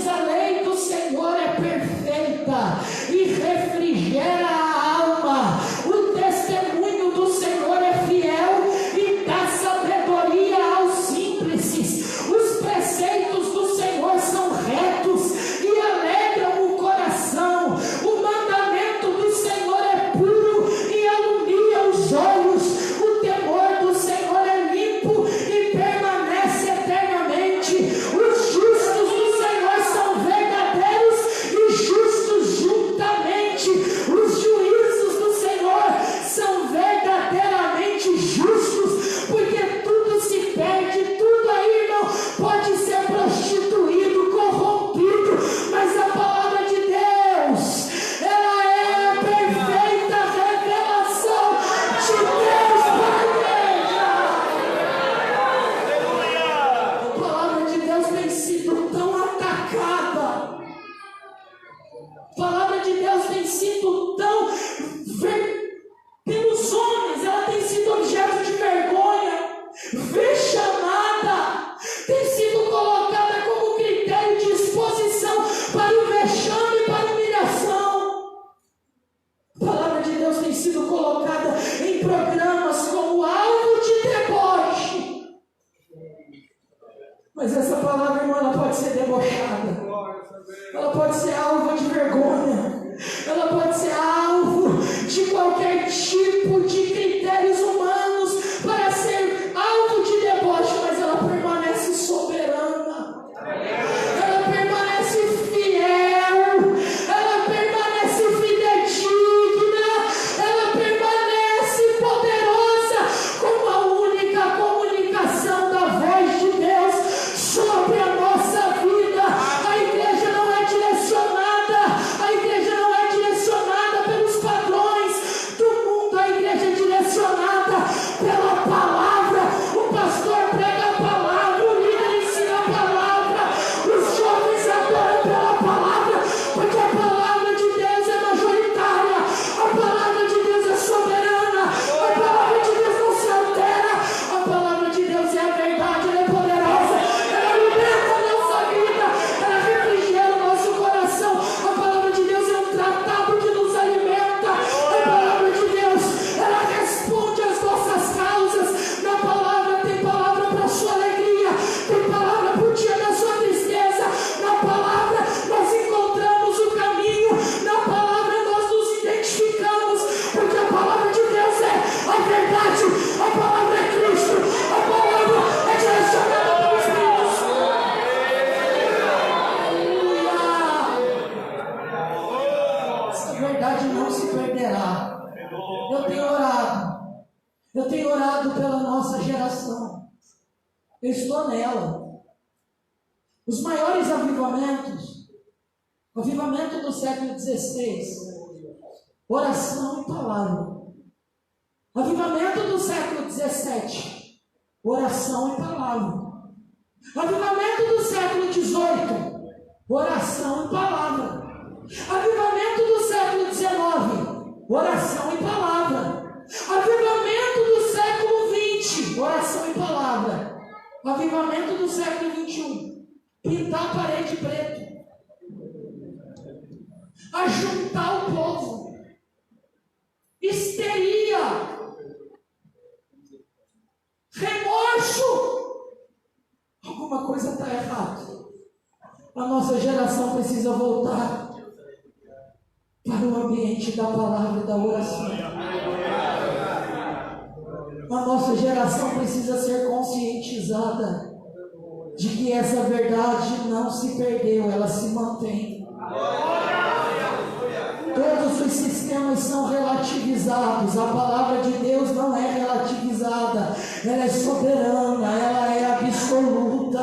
a lei do Senhor é perfeita e refrigera a alma. O testemunho do Senhor é fiel e dá sabedoria aos simples. Os preceitos do Senhor são retos e alegram o coração. O mandamento do Senhor é puro e alumia os olhos. O temor do Senhor é limpo e permanece eternamente. Os justos do Senhor são verdadeiros e justos juntamente. Os juízos do Senhor são verdadeiramente justos, porque tudo se perde, tudo aí, irmão, pode ser prostituído, corrompido, mas a palavra de Deus, ela é a perfeita revelação de Deus para a igreja. A palavra de Deus tem sido tão atacada, a palavra de Deus tem sido tão pelos homens, ela tem sido objeto de vergonha, vexamada, tem sido colocada como critério de exposição para o vexame e para a humilhação. A palavra de Deus tem sido colocada em programas como alvo de deboche. Mas essa palavra, irmã, ela pode ser debochada, ela pode ser alvo de vergonha, ela pode ser alvo de qualquer tipo de critérios humanos para ser alvo de deboche, mas ela permanece soberana, ela permanece fiel, ela permanece fidedigna, ela permanece poderosa como a única comunicação da voz de Deus sobre a nossa vida. A igreja não é direcionada, a igreja não é direcionada pelos padrões do mundo, a igreja é direcionada pela palavra. O pastor prega a palavra, o líder ensina a palavra, os jovens adoram pela palavra, porque a palavra de Deus é majoritária, a palavra de Deus é soberana, a palavra de Deus não se altera, a palavra de Deus é a verdade, ela é poderosa, ela liberta a nossa vida, ela refrigera o nosso coração. A palavra de Deus é um tratado que nos alimenta, a palavra de Deus, ela responde às nossas causas. Na palavra tem palavra para a sua alegria, tem palavra para o dia da sua tristeza. Na palavra nós encontramos o caminho, na palavra nós nos identificamos, porque a palavra de Deus é a verdade, a palavra é Cristo, a palavra é direcionada para o Espírito Santo. Aleluia! Essa verdade não se perderá. Eu tenho orado pela nossa geração, eu estou nela. Os maiores avivamentos, o avivamento do século XVI, oração e palavra. Avivamento do século XVII, oração e palavra. Avivamento do século XVIII, oração e palavra. Avivamento do século XIX, oração e palavra. Avivamento do século XX, oração e palavra. Avivamento do século XXI, pintar a parede preto, ajuntar o povo, histeria, A nossa geração precisa voltar para o ambiente da palavra e da oração. A nossa geração precisa ser conscientizada de que essa verdade não se perdeu, ela se mantém. Todos os sistemas são relativizados, a palavra de Deus não é relativizada, ela é soberana, ela é absoluta.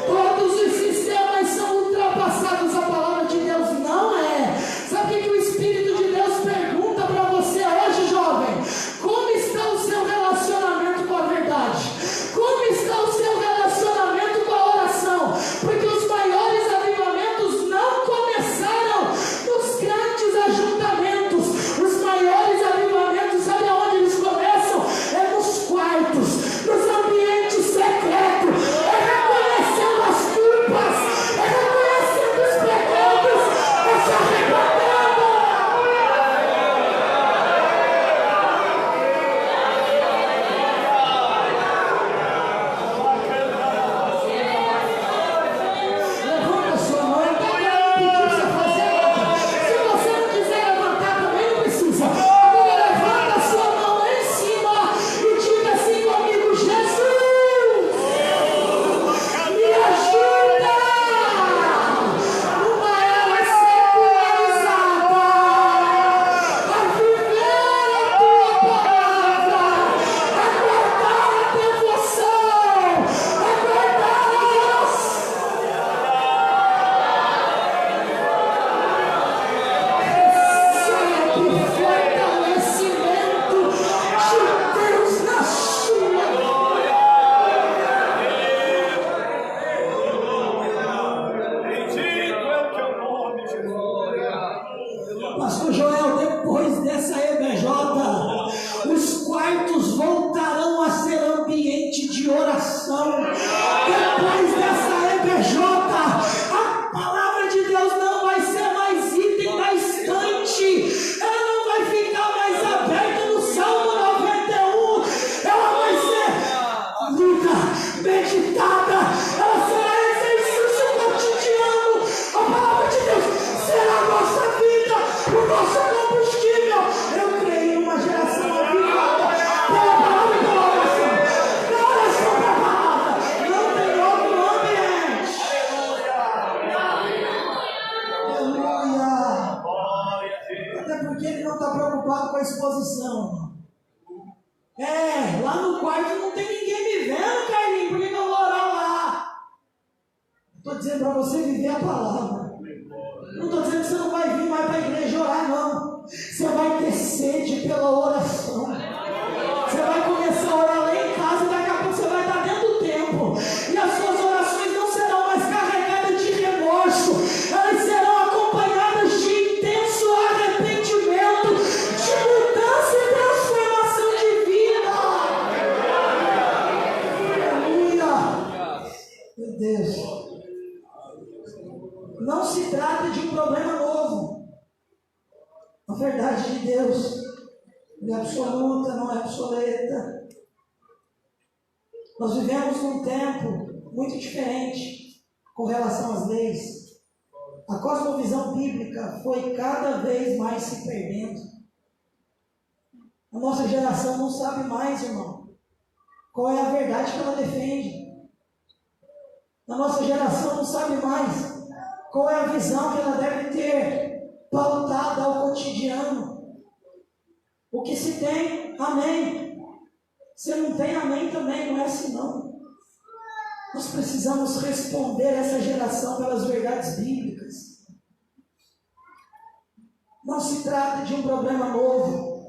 Todos os sistemas são ultrapassados, a palavra de Deus não é. Sabe o que o Espírito de Deus pergunta para você hoje, jovem? Como está o seu relacionamento com a verdade? Como está o seu relacionamento com a oração? Porque os maiores avivamentos não começaram nos grandes ajuntamentos. Os maiores avivamentos, sabe aonde eles começam? É nos quartos, nos ambientes secretos. É reconhecendo as culpas, é reconhecendo os pecados, é se arrependendo. Levanta a sua mão, eu estou querendo pedir para você fazer outra. Se você não quiser levantar também, não precisa. Agora levanta a sua mão lá em cima e diga assim comigo: Jesus, me ajuda numa era secularizada a viver a tua palavra, a guardar a devoção, a guardar a oração. Recebe fortalecimento de Deus na sua Pastor Joel, depois dessa EBJ, os quartos voltarão a ser ambiente de oração. Depois dessa EBJ, a palavra de Deus não vai ser mais item da estante. Ela não vai ficar mais aberta no Salmo 91. Ela vai ser lida, meditada. Ela será exercício cotidiano. A palavra de Deus será a nossa vida, o nosso combustível. Eu creio numa geração avivada pela palavra e pela oração. Na oração da palavra, não tem outro ambiente. Aleluia. Até porque ele não está preocupado com a exposição. Lá no quarto não tem ninguém me vendo, Carlinhos, por que eu vou orar lá? Estou dizendo para você viver a palavra. Não estou dizendo que você não vai vir mais para a igreja orar, não. Você vai ter sede pela oração. Você vai começar a orar lá em casa e daqui a pouco você vai estar dentro do templo. E as suas orações não serão mais carregadas de remorso. Elas serão acompanhadas de intenso arrependimento, de mudança e transformação de vida. Aleluia. Meu Deus. Não se trata de um problema novo. A verdade de Deus é absoluta, não é obsoleta. Nós vivemos num tempo muito diferente com relação às leis. A cosmovisão bíblica foi cada vez mais se perdendo. A nossa geração não sabe mais, irmão, qual é a verdade que ela defende. A nossa geração não sabe mais qual é a visão que ela deve ter pautada ao cotidiano. O que se tem, amém. Se não tem, amém também, não é assim não. Nós precisamos responder a essa geração pelas verdades bíblicas. Não se trata de um problema novo.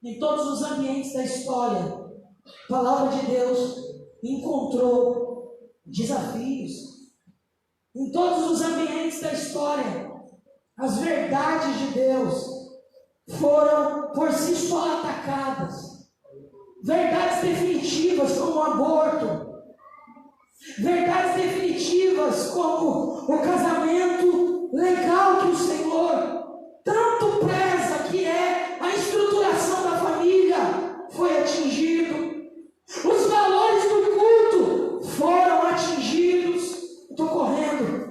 Em todos os ambientes da história, a palavra de Deus encontrou desafios. Em todos os ambientes da história, as verdades de Deus foram por si só atacadas. Verdades definitivas como o aborto. Verdades definitivas como o casamento legal que o Senhor tanto preza, que é a estruturação da família, foi atingido. Os valores do culto foram atingidos. Estou correndo.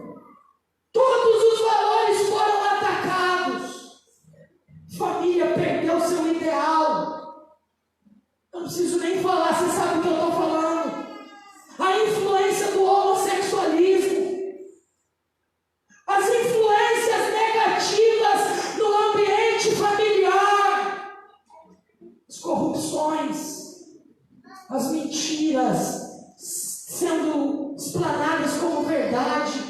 preciso nem falar, você sabe o que eu estou falando. A influência do homossexualismo, as influências negativas no ambiente familiar, as corrupções, as mentiras sendo explanadas como verdade,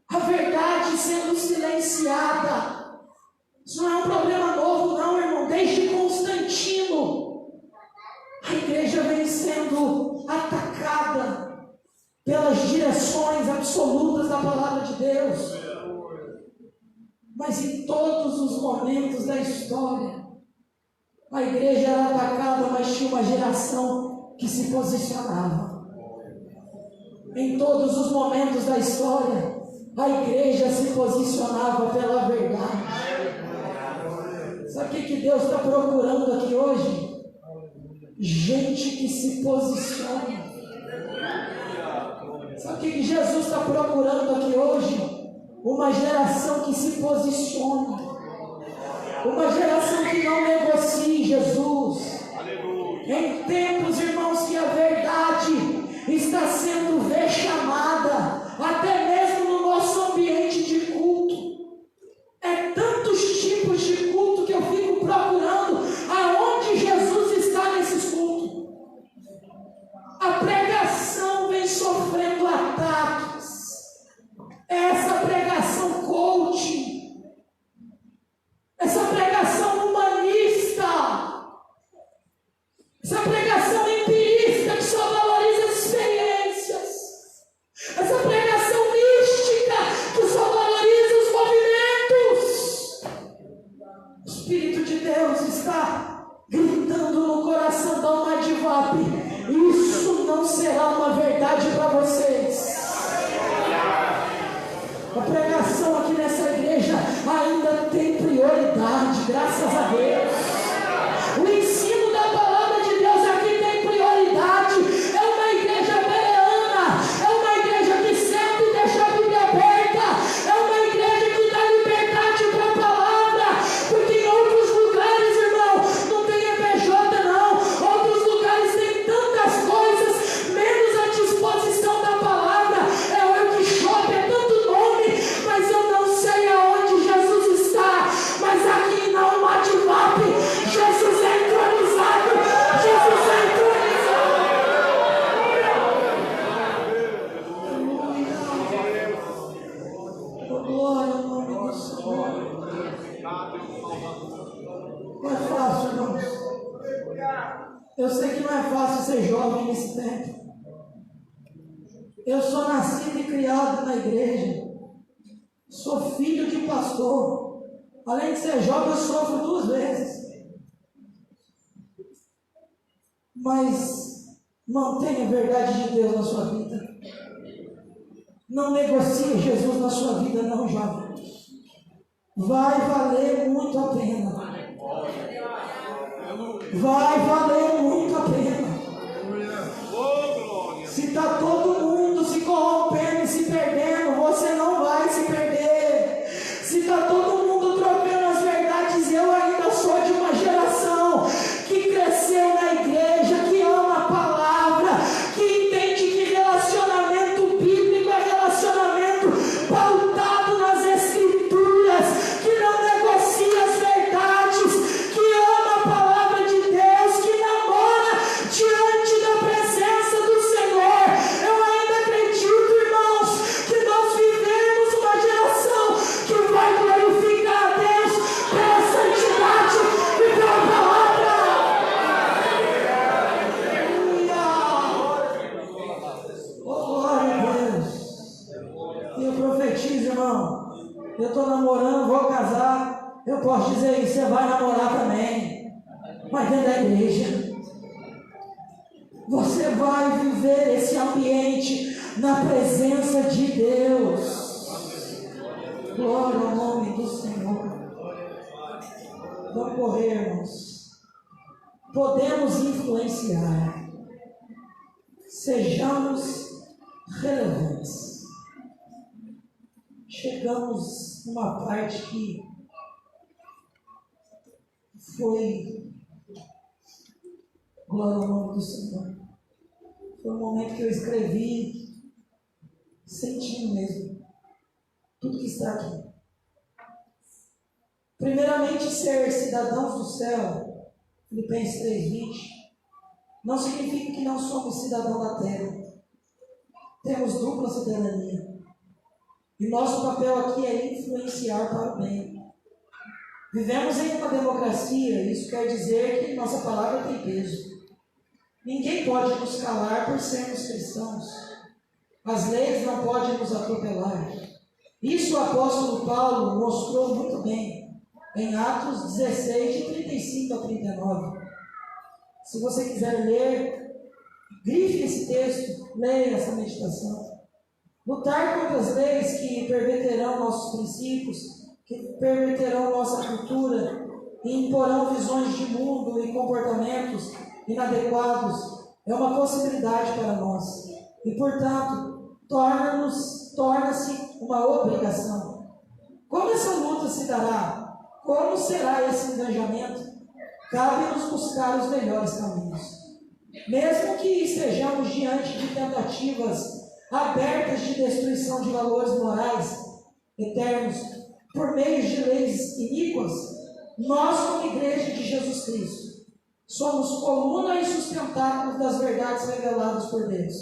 a verdade sendo silenciada. Isso não é um problema novo, não, irmão. Desde Constantino, a igreja vem sendo atacada pelas direções absolutas da palavra de Deus. Mas em todos os momentos da história, a igreja era atacada, mas tinha uma geração que se posicionava. Em todos os momentos da história, a igreja se posicionava pela verdade. Sabe o que Deus está procurando aqui hoje? Gente que se posiciona. Sabe o que Jesus está procurando aqui hoje? Uma geração que se posiciona. Uma geração que não negocie Jesus. Em tempos, irmãos, que a verdade está sendo vexamada, até mesmo no nosso ambiente de culto. É tantos tipos de culto que eu fico procurando aonde Jesus está nesses cultos. A pregação vem sofrendo ataques. Essa pregação coaching, essa pregação humanista, essa pregação empirista que só valoriza as experiências, essa pregação mística que só valoriza os movimentos. O Espírito de Deus está gritando no coração da Almadivap: isso não será uma verdade para vocês. A pregação aqui nessa igreja ainda tem prioridade, graças a Deus. O ensino da palavra de Deus aqui tem prioridade. É uma igreja bereana, é uma igreja que sempre deixa a Bíblia aberta, é uma igreja que dá liberdade para a palavra, porque em outros lugares, irmão, não tem EPJ não, outros lugares tem tantas coisas, menos a disposição da palavra. É o workshop, é tanto nome, mas eu não sei aonde Jesus está. Mas aqui na Almadivap, Jesus é entronizado. Jesus é entronizado. Oh, glória ao nome do Senhor. Não é fácil, irmãos. Eu sei que não é fácil ser jovem nesse tempo. Eu sou nascido e criado na igreja. Sou filho de pastor. Além de ser jovem, eu sofro 2 vezes. Mas mantenha a verdade de Deus na sua vida. Não negocie Jesus na sua vida, não, jovem. Vai valer muito a pena. Vai valer muito a pena. Se está todo mundo se corrompendo e se perdendo, você não vai se perder. Se está todo mundo trocando as verdades, eu ainda sou de uma geração que cresceu na igreja, que ama a palavra, que entende que relacionamento bíblico é relacionamento pautado nas escrituras, que não negocia as verdades, que ama a palavra de Deus, que namora diante da presença do Senhor. Eu ainda acredito, irmãos, que nós vivemos uma geração que vai glorificar a Deus pela santidade e pela palavra. Aleluia! Oh, glória a Deus! E eu profetizo, irmão. Eu estou namorando, vou casar. Eu posso dizer isso, você vai namorar também. Mas dentro da igreja. Você vai viver esse ambiente na presença de Deus. Glória ao nome do Senhor. Vamos correr, irmãos. Podemos influenciar. Sejamos relevantes. Chegamos numa parte que foi Glória ao nome do Senhor. Foi um momento que eu escrevi, sentindo mesmo, tudo que está aqui. Primeiramente, ser cidadãos do céu, Filipenses 3:20, não significa que não somos cidadãos da terra. Temos dupla cidadania. E nosso papel aqui é influenciar para o bem. Vivemos em uma democracia, isso quer dizer que nossa palavra tem peso. Ninguém pode nos calar por sermos cristãos. As leis não podem nos atropelar. Isso o apóstolo Paulo mostrou muito bem em Atos 16, de 35 a 39. Se você quiser ler, grife esse texto, leia essa meditação. Lutar contra as leis que perverterão nossos princípios, que perverterão nossa cultura e imporão visões de mundo e comportamentos inadequados é uma possibilidade para nós e, portanto, torna-se uma obrigação. Como essa luta se dará? Como será esse engajamento? Cabe-nos buscar os melhores caminhos. Mesmo que estejamos diante de tentativas abertas de destruição de valores morais eternos por meio de leis iníquas, nós, como Igreja de Jesus Cristo, somos coluna e sustentáculos das verdades reveladas por Deus.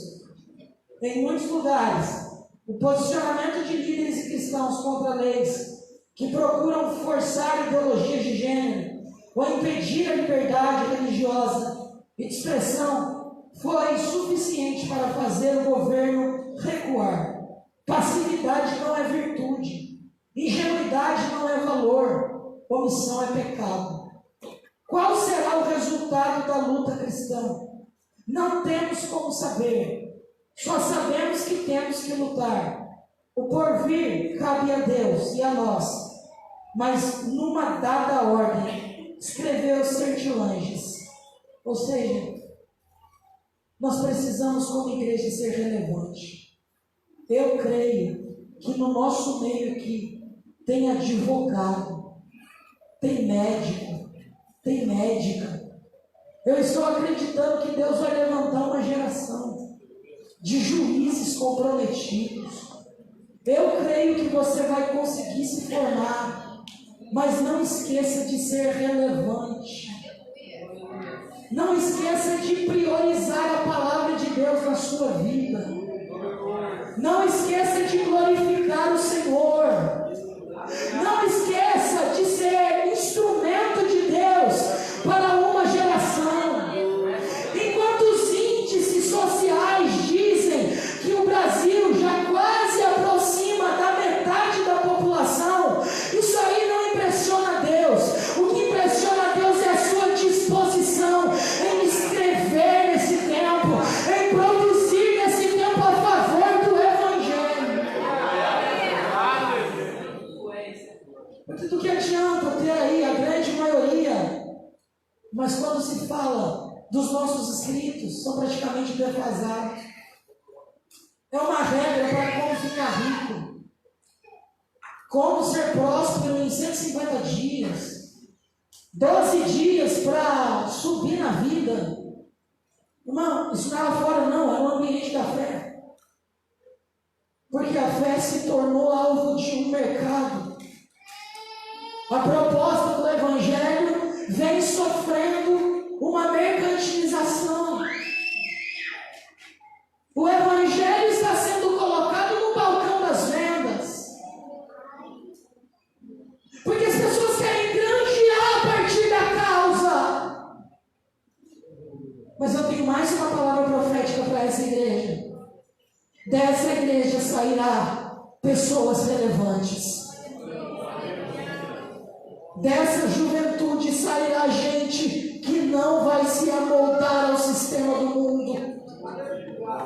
Em muitos lugares, o posicionamento de líderes e cristãos contra leis que procuram forçar ideologias de gênero ou impedir a liberdade religiosa e de expressão foi suficiente para fazer o governo recuar. Passividade não é virtude, ingenuidade não é valor, omissão é pecado. Qual será o resultado da luta cristã? Não temos como saber, só sabemos que temos que lutar. O porvir cabe a Deus e a nós, mas numa dada ordem, escreveu Sertilanges. Ou seja, nós precisamos como igreja ser relevante. Eu creio que no nosso meio aqui tem advogado, tem médico, tem médica. Eu estou acreditando que Deus vai levantar uma geração de juízes comprometidos. Eu creio que você vai conseguir se formar, mas não esqueça de ser relevante. Não esqueça de priorizar a palavra de Deus na sua vida. Não esqueça de glorificar o Senhor. Não esqueça de ser instrumento de Deus para uma geração. Enquanto os índices sociais dizem que o Brasil já quase aproxima da metade da população, isso aí não impressiona Deus. O que impressiona Deus é a sua disposição em escrever nesse tempo, em produzir nesse tempo a favor do Evangelho. Porque do que adianta ter aí a grande maioria, mas quando se fala dos nossos escritos, são praticamente defasados. É uma regra para como ficar rico, como ser próspero em 150 dias, 12 dias para subir na vida. Irmão, isso não é lá fora não, é no ambiente da fé. Porque a fé se tornou alvo de um mercado. A proposta do Evangelho vem sofrendo uma mercantilização. O Evangelho está sendo colocado no balcão das vendas. Porque as pessoas querem granjear a partir da causa. Mas eu tenho mais uma palavra profética para essa igreja. Dessa igreja sairá pessoas relevantes. Dessa juventude sairá gente que não vai se amoldar ao sistema do mundo.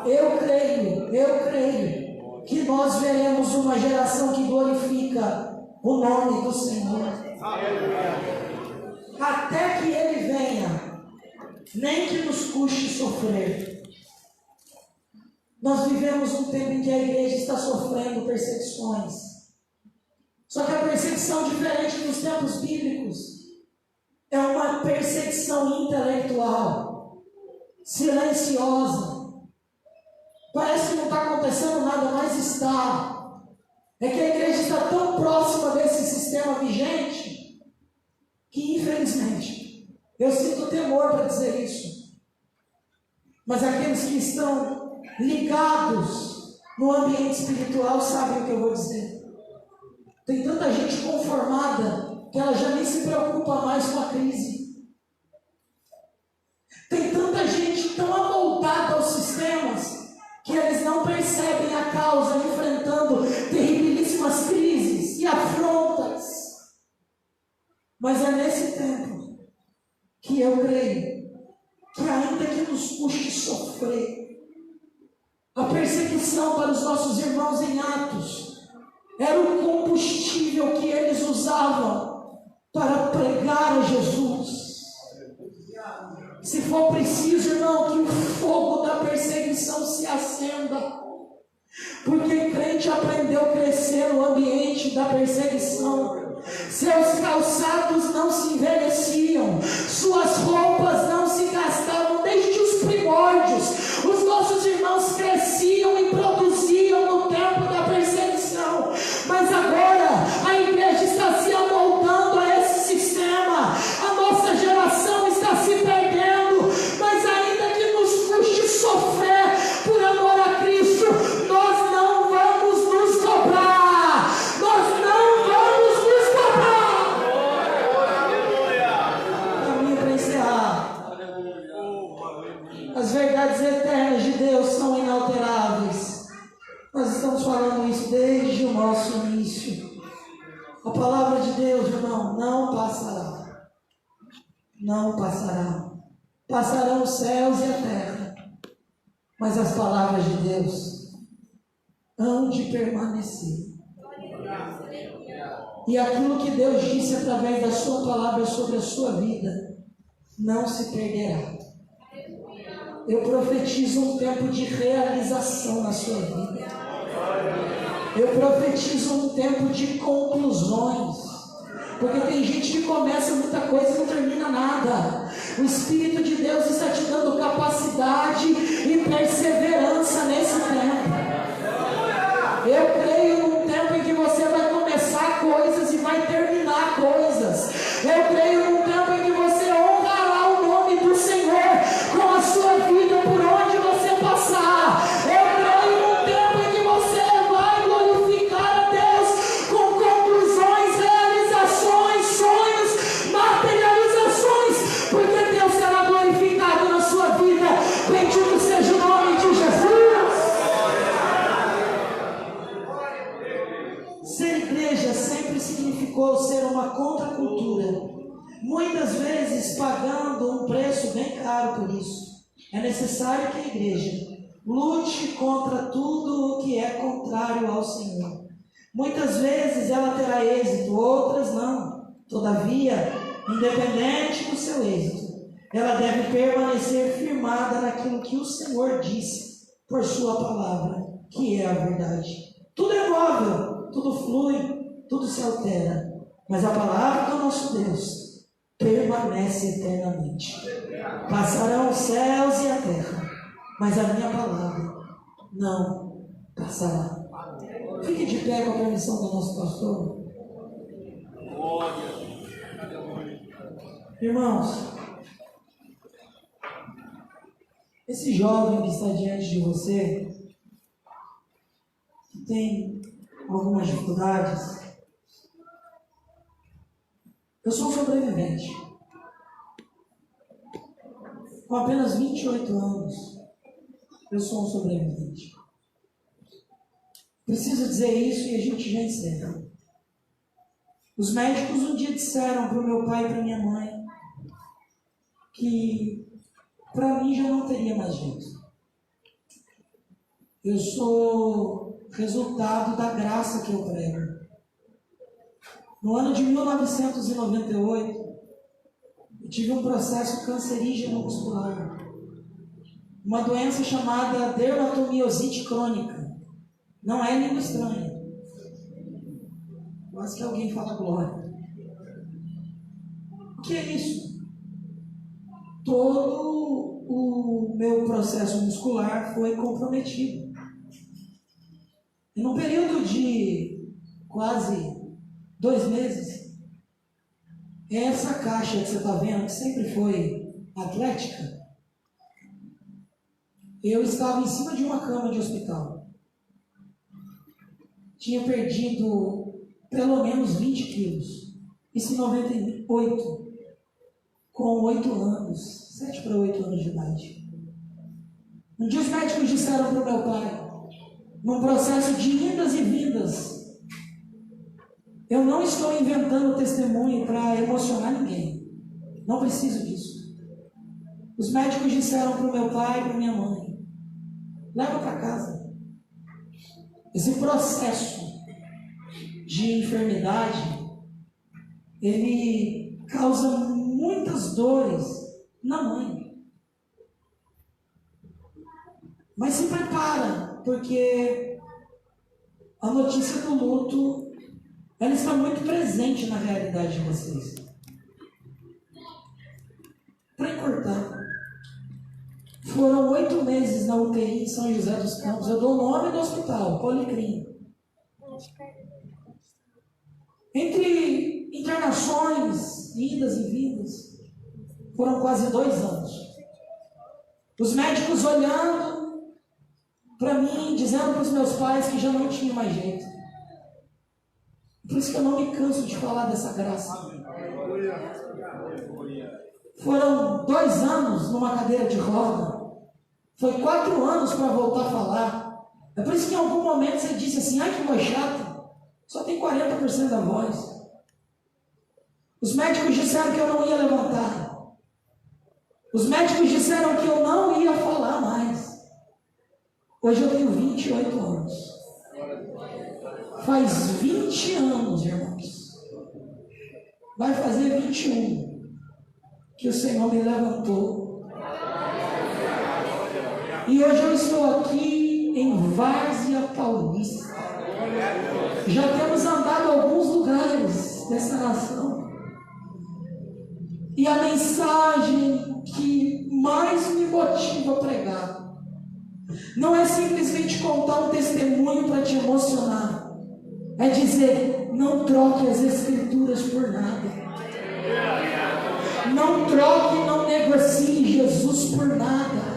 Eu creio que nós veremos uma geração que glorifica o nome do Senhor. Até que Ele venha, nem que nos custe sofrer. Nós vivemos um tempo em que a igreja está sofrendo perseguições. Só que a perseguição, diferente dos tempos bíblicos, é uma perseguição intelectual. silenciosa. Parece que não está acontecendo nada, mas está. É que a igreja está tão próxima desse sistema vigente que, infelizmente, eu sinto temor para dizer isso. Mas aqueles que estão ligados no ambiente espiritual sabem o que eu vou dizer. Tem tanta gente conformada que ela já nem se preocupa mais com a crise. Tem tanta gente tão amoldada aos sistemas que eles não percebem a causa, enfrentando terribilíssimas crises e afrontas. Mas é nesse tempo que eu creio que, ainda que nos custe sofrer, a perseguição para os nossos irmãos em Atos era o combustível que eles usavam para pregar a Jesus. Se for preciso, irmão, que o fogo da perseguição se acenda, porque crente aprendeu a crescer no ambiente da perseguição. Seus calçados não se envelheciam, suas roupas não se gastavam desde os primórdios. Os nossos irmãos cresciam e produziam no tempo da perseguição, mas agora a igreja está se amoldando a esse sistema. A nossa geração está se perdendo, mas ainda que nos custe sofrer por amor a Cristo, nós não vamos nos dobrar. Nós não vamos nos dobrar. Caminho para encerrar. As verdades eternas de Deus são inalteráveis. Nós estamos falando isso desde o nosso início. A palavra de Deus, irmão, não passará. Não passará. Passarão os céus e a terra, mas as palavras de Deus hão de permanecer. E aquilo que Deus disse através da sua palavra sobre a sua vida não se perderá. Eu profetizo um tempo de realização na sua vida. Eu profetizo um tempo de conclusões. Porque tem gente que começa muita coisa e não termina nada. O Espírito de Deus está te dando capacidade e perseverança nesse tempo. Eu creio num tempo em que você vai começar coisas e vai terminar coisas. Eu creio num tempo em que você honrará o nome do Senhor com a sua vida por onde você passar. Eu creio num tempo em que você vai glorificar a Deus com conclusões, realizações, sonhos, materializações, porque Deus será glorificado na sua vida. Bendito seja o nome de Jesus. Ser igreja sempre significou ser uma contracultura, muitas vezes pagando um preço bem caro por isso. É necessário que a igreja lute contra tudo o que é contrário ao Senhor. Muitas vezes ela terá êxito, outras não. Todavia, independente do seu êxito, ela deve permanecer firmada naquilo que o Senhor disse por sua palavra, que é a verdade. Tudo é móvel, tudo flui, tudo se altera, mas a palavra do nosso Deus permanece eternamente. Passarão os céus e a terra, mas a minha palavra não passará. Fique de pé com a permissão do nosso pastor. Irmãos, esse jovem que está diante de você, que tem algumas dificuldades, eu sou um sobrevivente. Com apenas 28 anos, eu sou um sobrevivente. Preciso dizer isso e a gente já encerra. Os médicos um dia disseram para o meu pai e para minha mãe que para mim já não teria mais jeito. Eu sou resultado da graça que eu prego. No ano de 1998, eu tive um processo cancerígeno muscular, uma doença chamada dermatomiosite crônica. Não é língua estranha. Quase que alguém fala glória. O que é isso? Todo o meu processo muscular foi comprometido. E num período de quase 2 meses, essa caixa que você está vendo, que sempre foi atlética, eu estava em cima de uma cama de hospital. Tinha perdido pelo menos 20 quilos. Isso em 98, com 8 anos, 7 para 8 anos de idade. Um dia os médicos disseram para o meu pai, num processo de indas e vindas, eu não estou inventando testemunho para emocionar ninguém. Não preciso disso. Os médicos disseram para o meu pai e para minha mãe, leva para casa. Esse processo de enfermidade, ele causa muitas dores na mãe. Mas se prepara, porque a notícia do luto, ela está muito presente na realidade de vocês. Para encurtar, foram 8 meses na UTI em São José dos Campos. Eu dou o nome do hospital, Policlínica. Entre internações, idas e vindas, foram quase 2 anos. Os médicos olhando para mim, dizendo para os meus pais que já não tinha mais jeito. Por isso que eu não me canso de falar dessa graça. Foram 2 anos numa cadeira de roda. Foi 4 anos para voltar a falar. É por isso que em algum momento você disse assim, ai que voz chata. Só tem 40% da voz. Os médicos disseram que eu não ia levantar. Os médicos disseram que eu não ia falar mais. Hoje eu tenho 28 anos. Faz 20 anos, irmãos. Vai fazer 21 que o Senhor me levantou. E hoje eu estou aqui em Várzea Paulista. Já temos andado a alguns lugares dessa nação. E a mensagem que mais me motiva a pregar não é simplesmente contar um testemunho para te emocionar. É dizer, não troque as escrituras por nada. Não troque, não negocie Jesus por nada.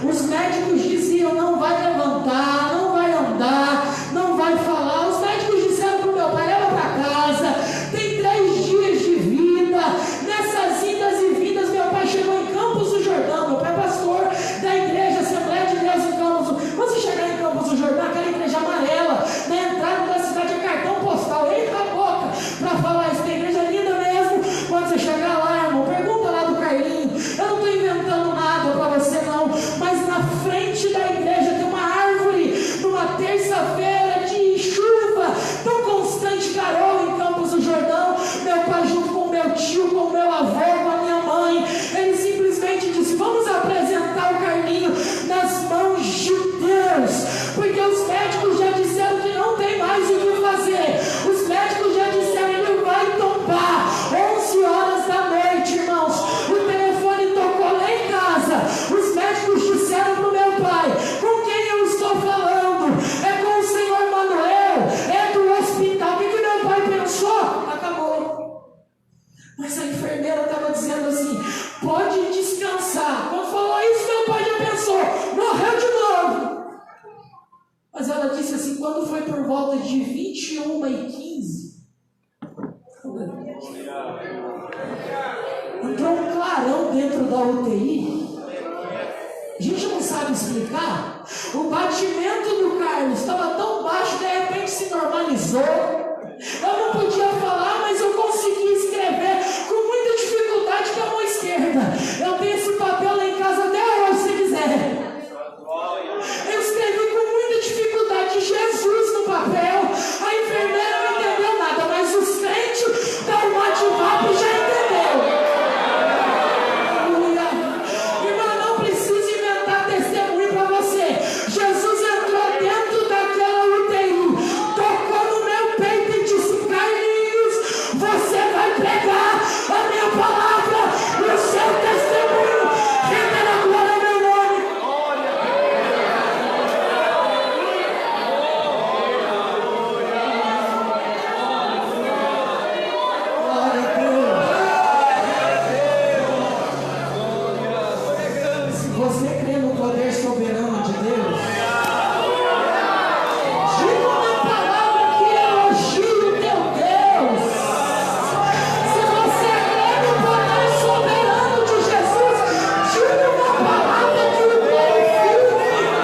Os médicos diziam, não vai levantar, não vai andar, não vai falar. Os médicos disseram para o meu pai, leva para casa, tem 3 dias de vida. Nessas idas e vindas, meu pai chegou em Campos do Jordão. Meu pai é pastor da igreja Assembleia de Deus em Campos. Quando você chegar em Campos do Jordão, aquela igreja amarela, na entrada da cidade é cartão postal, entra a boca para falar isso. Tem igreja linda mesmo. Quando você chegar lá, irmão, pergunta lá do Carlinho. Eu não estou inventando nada para você não, mas na frente da igreja tem uma árvore, numa terça-feira de chuva tão constante, Carol, em Campos do Jordão. Meu pai junto com meu tio, com meu avô, com a minha mãe, ele simplesmente disse, vamos apresentar o Carlinho nas mãos de Deus, porque os médicos já disseram que não tem mais o que fazer. Os médicos já disseram que ele vai tombar. 11 horas da noite, irmãos, o telefone tocou lá em casa. Os médicos disseram para o meu pai, com quem eu estou falando? É com o senhor Manuel, é do hospital. O que meu pai pensou? Acabou. Mas a enfermeira estava dizendo assim, pode descansar. Quando falou isso, meu pai já pensou, morreu de novo. Mas ela disse assim, quando foi por volta de 21h15, entrou um clarão dentro da UTI. A gente não sabe explicar. O batimento do Carlos estava tão baixo, de repente se normalizou. Eu não podia falar, mas eu consegui escrever com muita dificuldade com a mão esquerda. Eu tenho esse papel lá em casa até hoje, se quiser. Eu escrevi com muita dificuldade Jesus no papel. A enfermeira não entendeu nada, mas os crentes da WhatsApp já entendeu. Irmã, não precisa inventar testemunho para você. Jesus entrou dentro daquela UTI, tocou no meu peito e disse, Carlinhos, você vai pregar a minha palavra e o seu testemunho Você crê no poder soberano de Deus? Diga uma palavra que elogie o teu Deus. Se você crê no poder soberano de Jesus, diga uma palavra que o glorifique.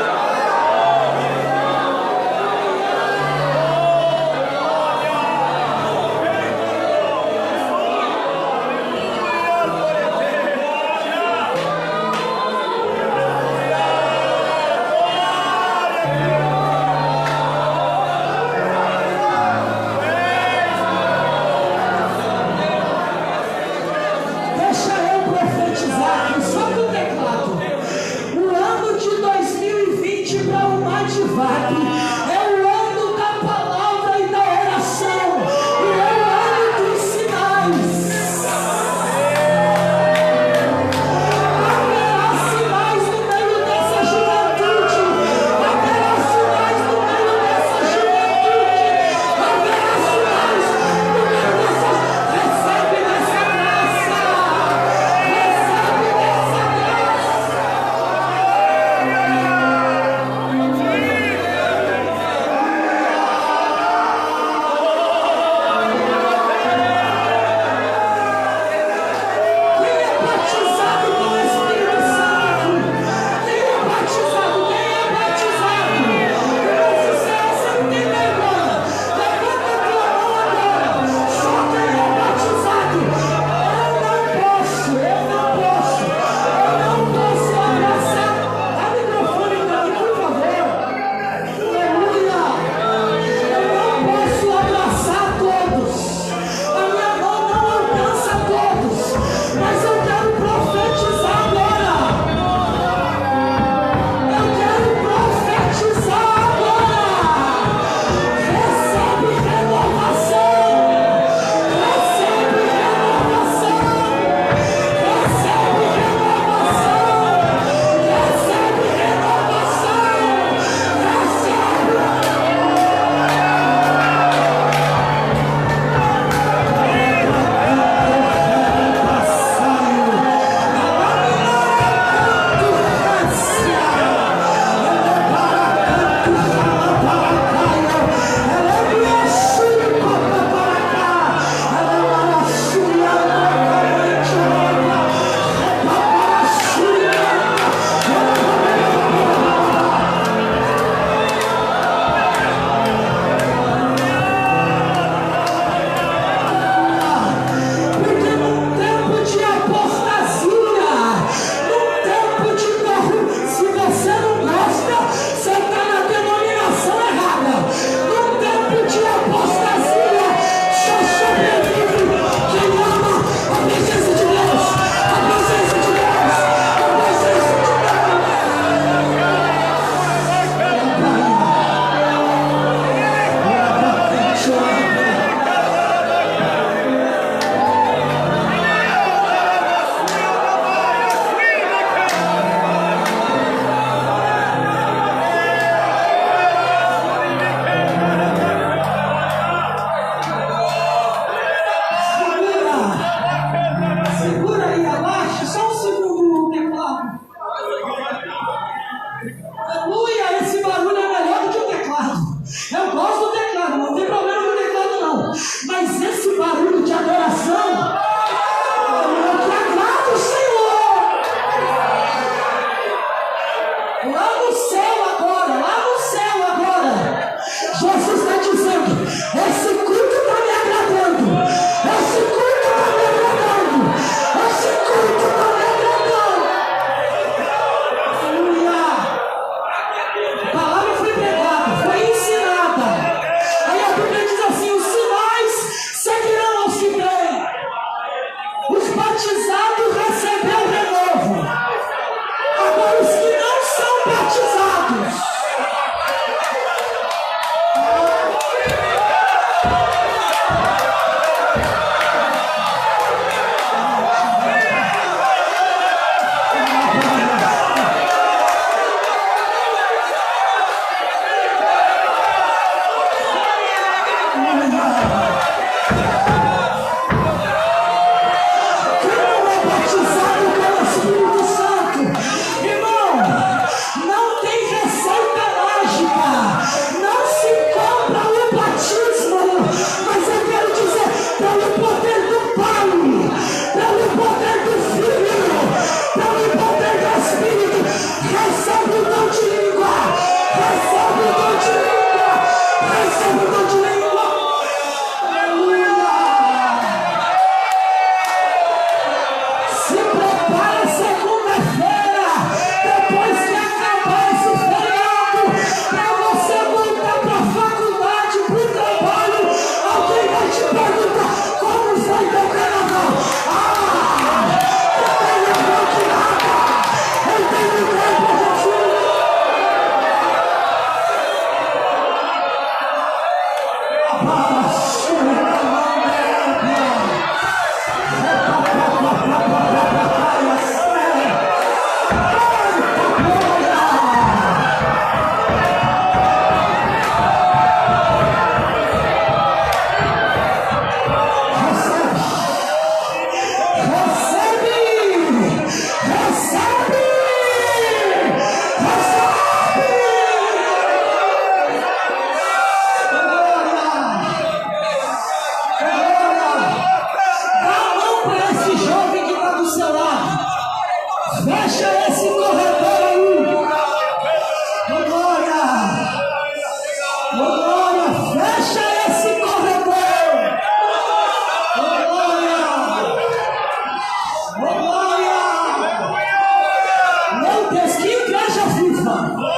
viva!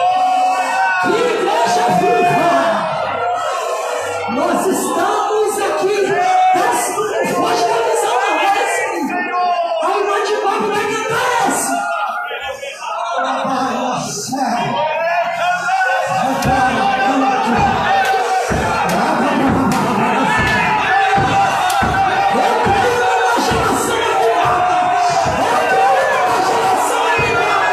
Que igreja viva! Nós estamos aqui. Pode dar visão na Wesley. A irmã de Bob vai cantar essa. Eu creio numa geração animada. Eu creio numa geração animada.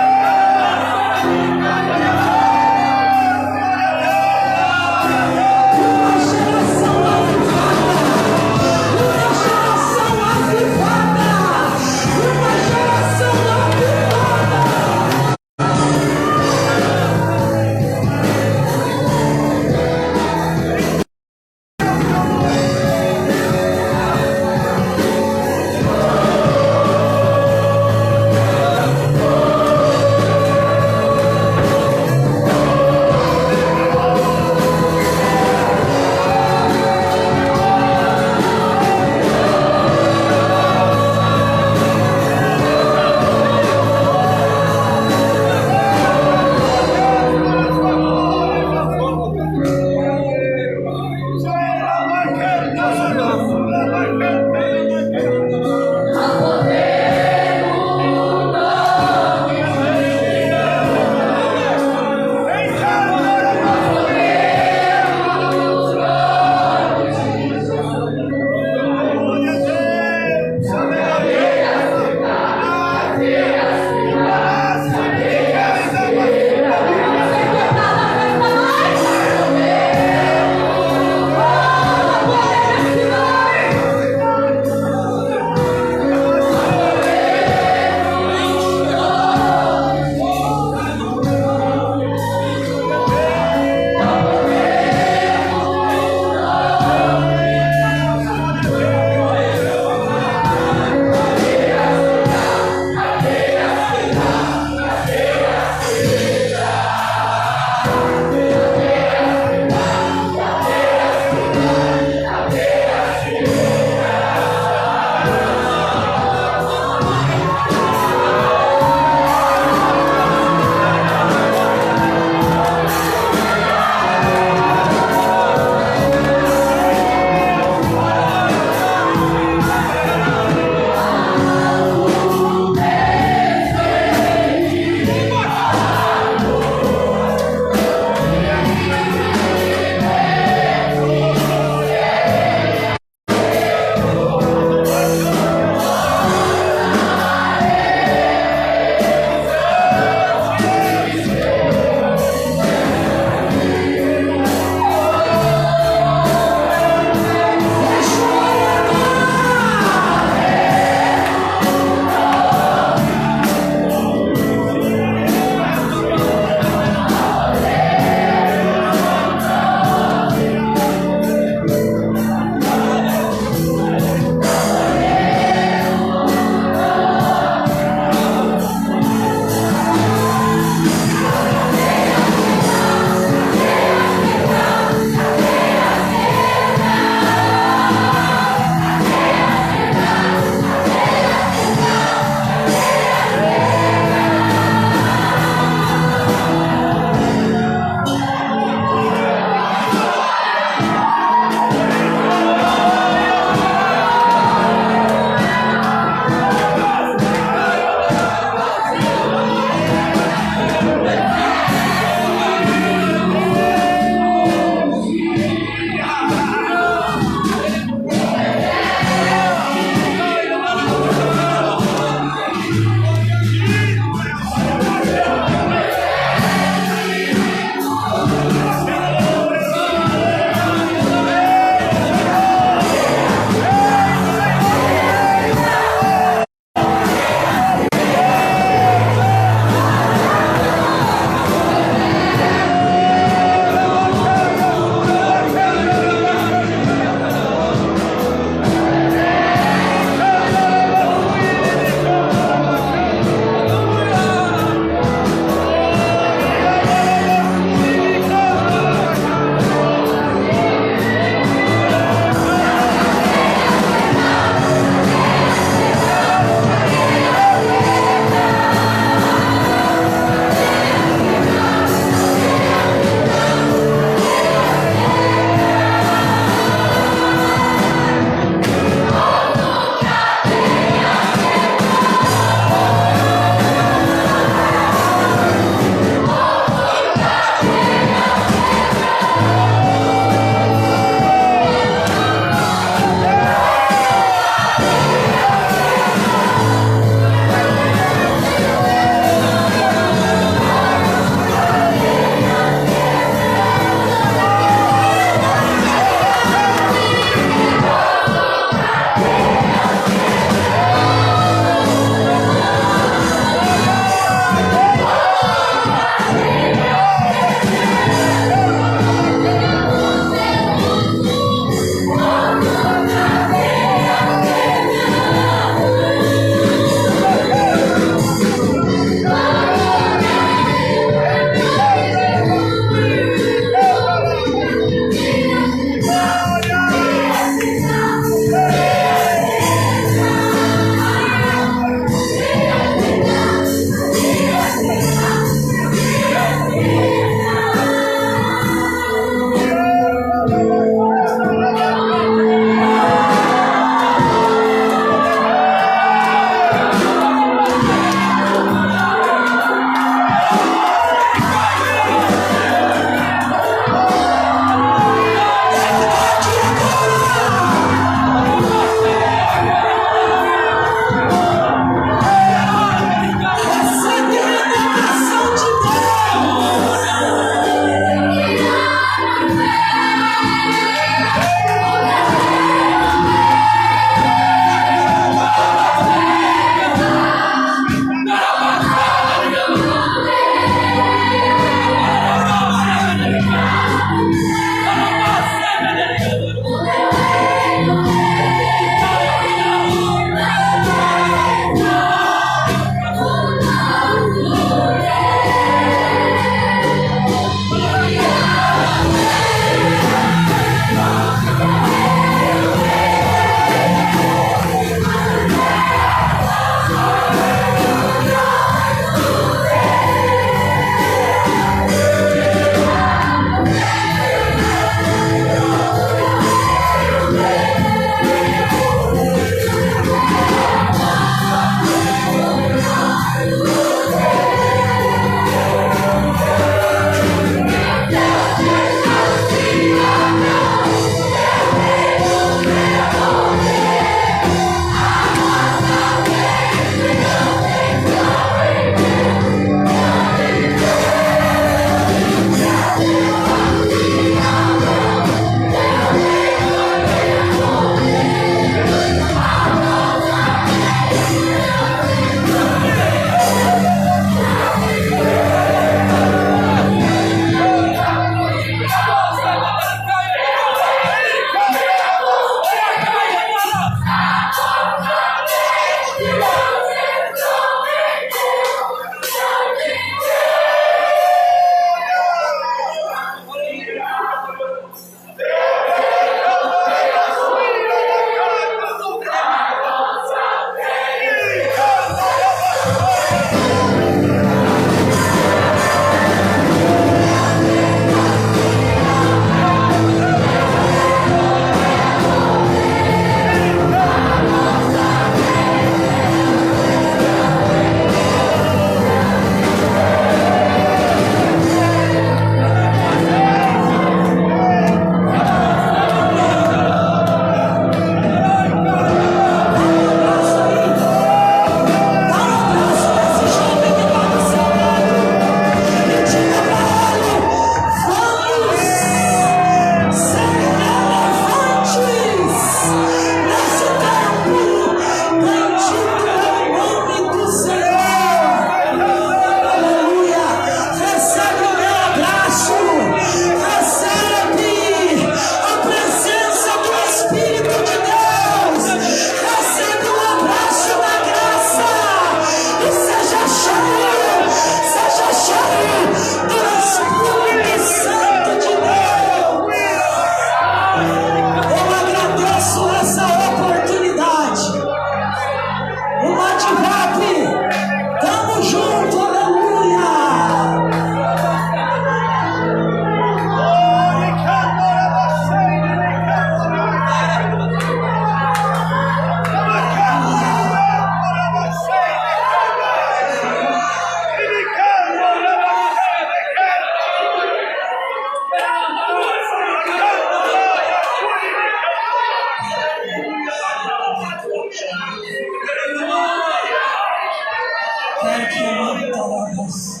faz.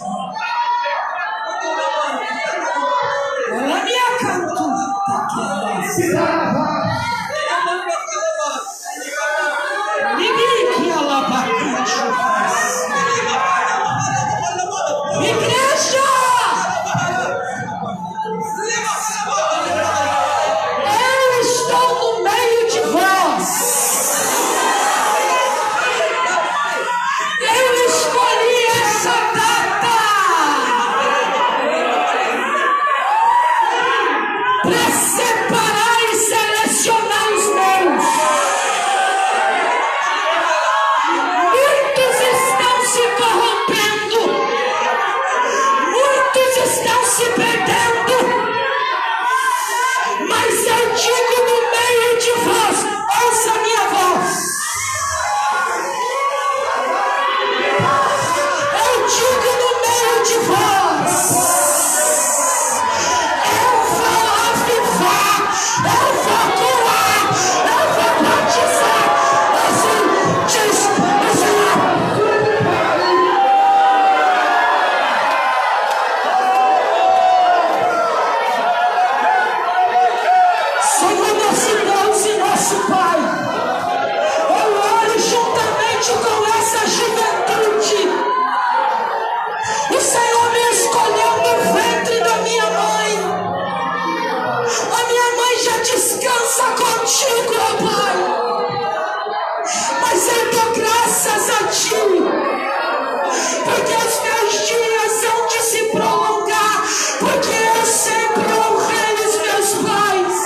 Olha minha canto, ninguém que alabacate faz. Igreja! Eu estou no meio de vós. Eu escolhi essa data para separar e selecionar os meus. Muitos estão se corrompendo, muitos estão se perdendo, mas eu digo no meio de vós, ouça a minha voz. Eu digo no meio de vós, eu vou avivar, eu vou curar, eu vou batizar. Assim diz o Senhor. Senhor nosso Deus e nosso Pai, eu oro juntamente com essa juventude. O Senhor me escolheu no ventre da minha mãe. A minha mãe já descansa contigo, ó Pai. Mas eu dou graças a Ti, porque os meus dias hão de se prolongar, porque eu sempre honrei os meus pais.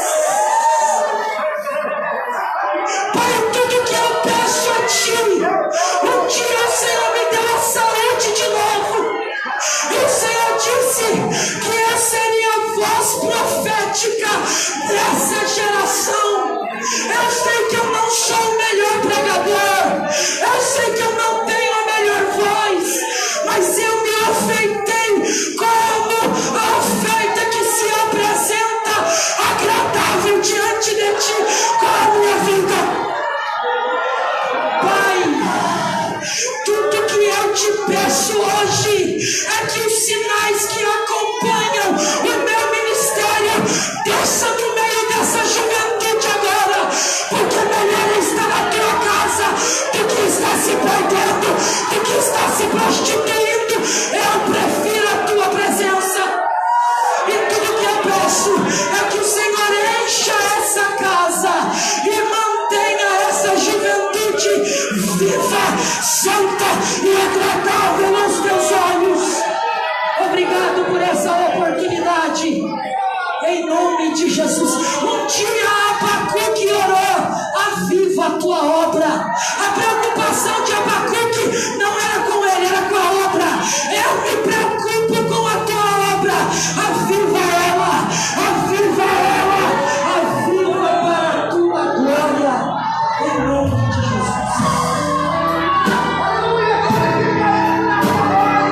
Pai, tudo que eu peço a Ti, um dia o Senhor me deu a saúde de novo. E o Senhor disse que eu seria a voz profética dessa geração. Eu sei que eu não sou o melhor pregador, eu sei que eu não tenho a melhor voz, mas eu me afeitei como a oferta que se apresenta agradável diante de Ti com a minha vida. Pai, tudo que eu Te peço hoje é que os sinais que acompanham o meu ministério desçam no meio dessa juventude agora, porque melhor é estar na Tua casa do que estar se perdendo, do que estar se prostituindo. Eu prefiro a Tua presença. E tudo que eu peço é que o Senhor encha essa casa e mantenha essa juventude viva, santa e agradável aos Teus olhos. Obrigado por essa oportunidade. Em nome de Jesus. Um dia Abacuque orou: aviva a Tua obra. Abraão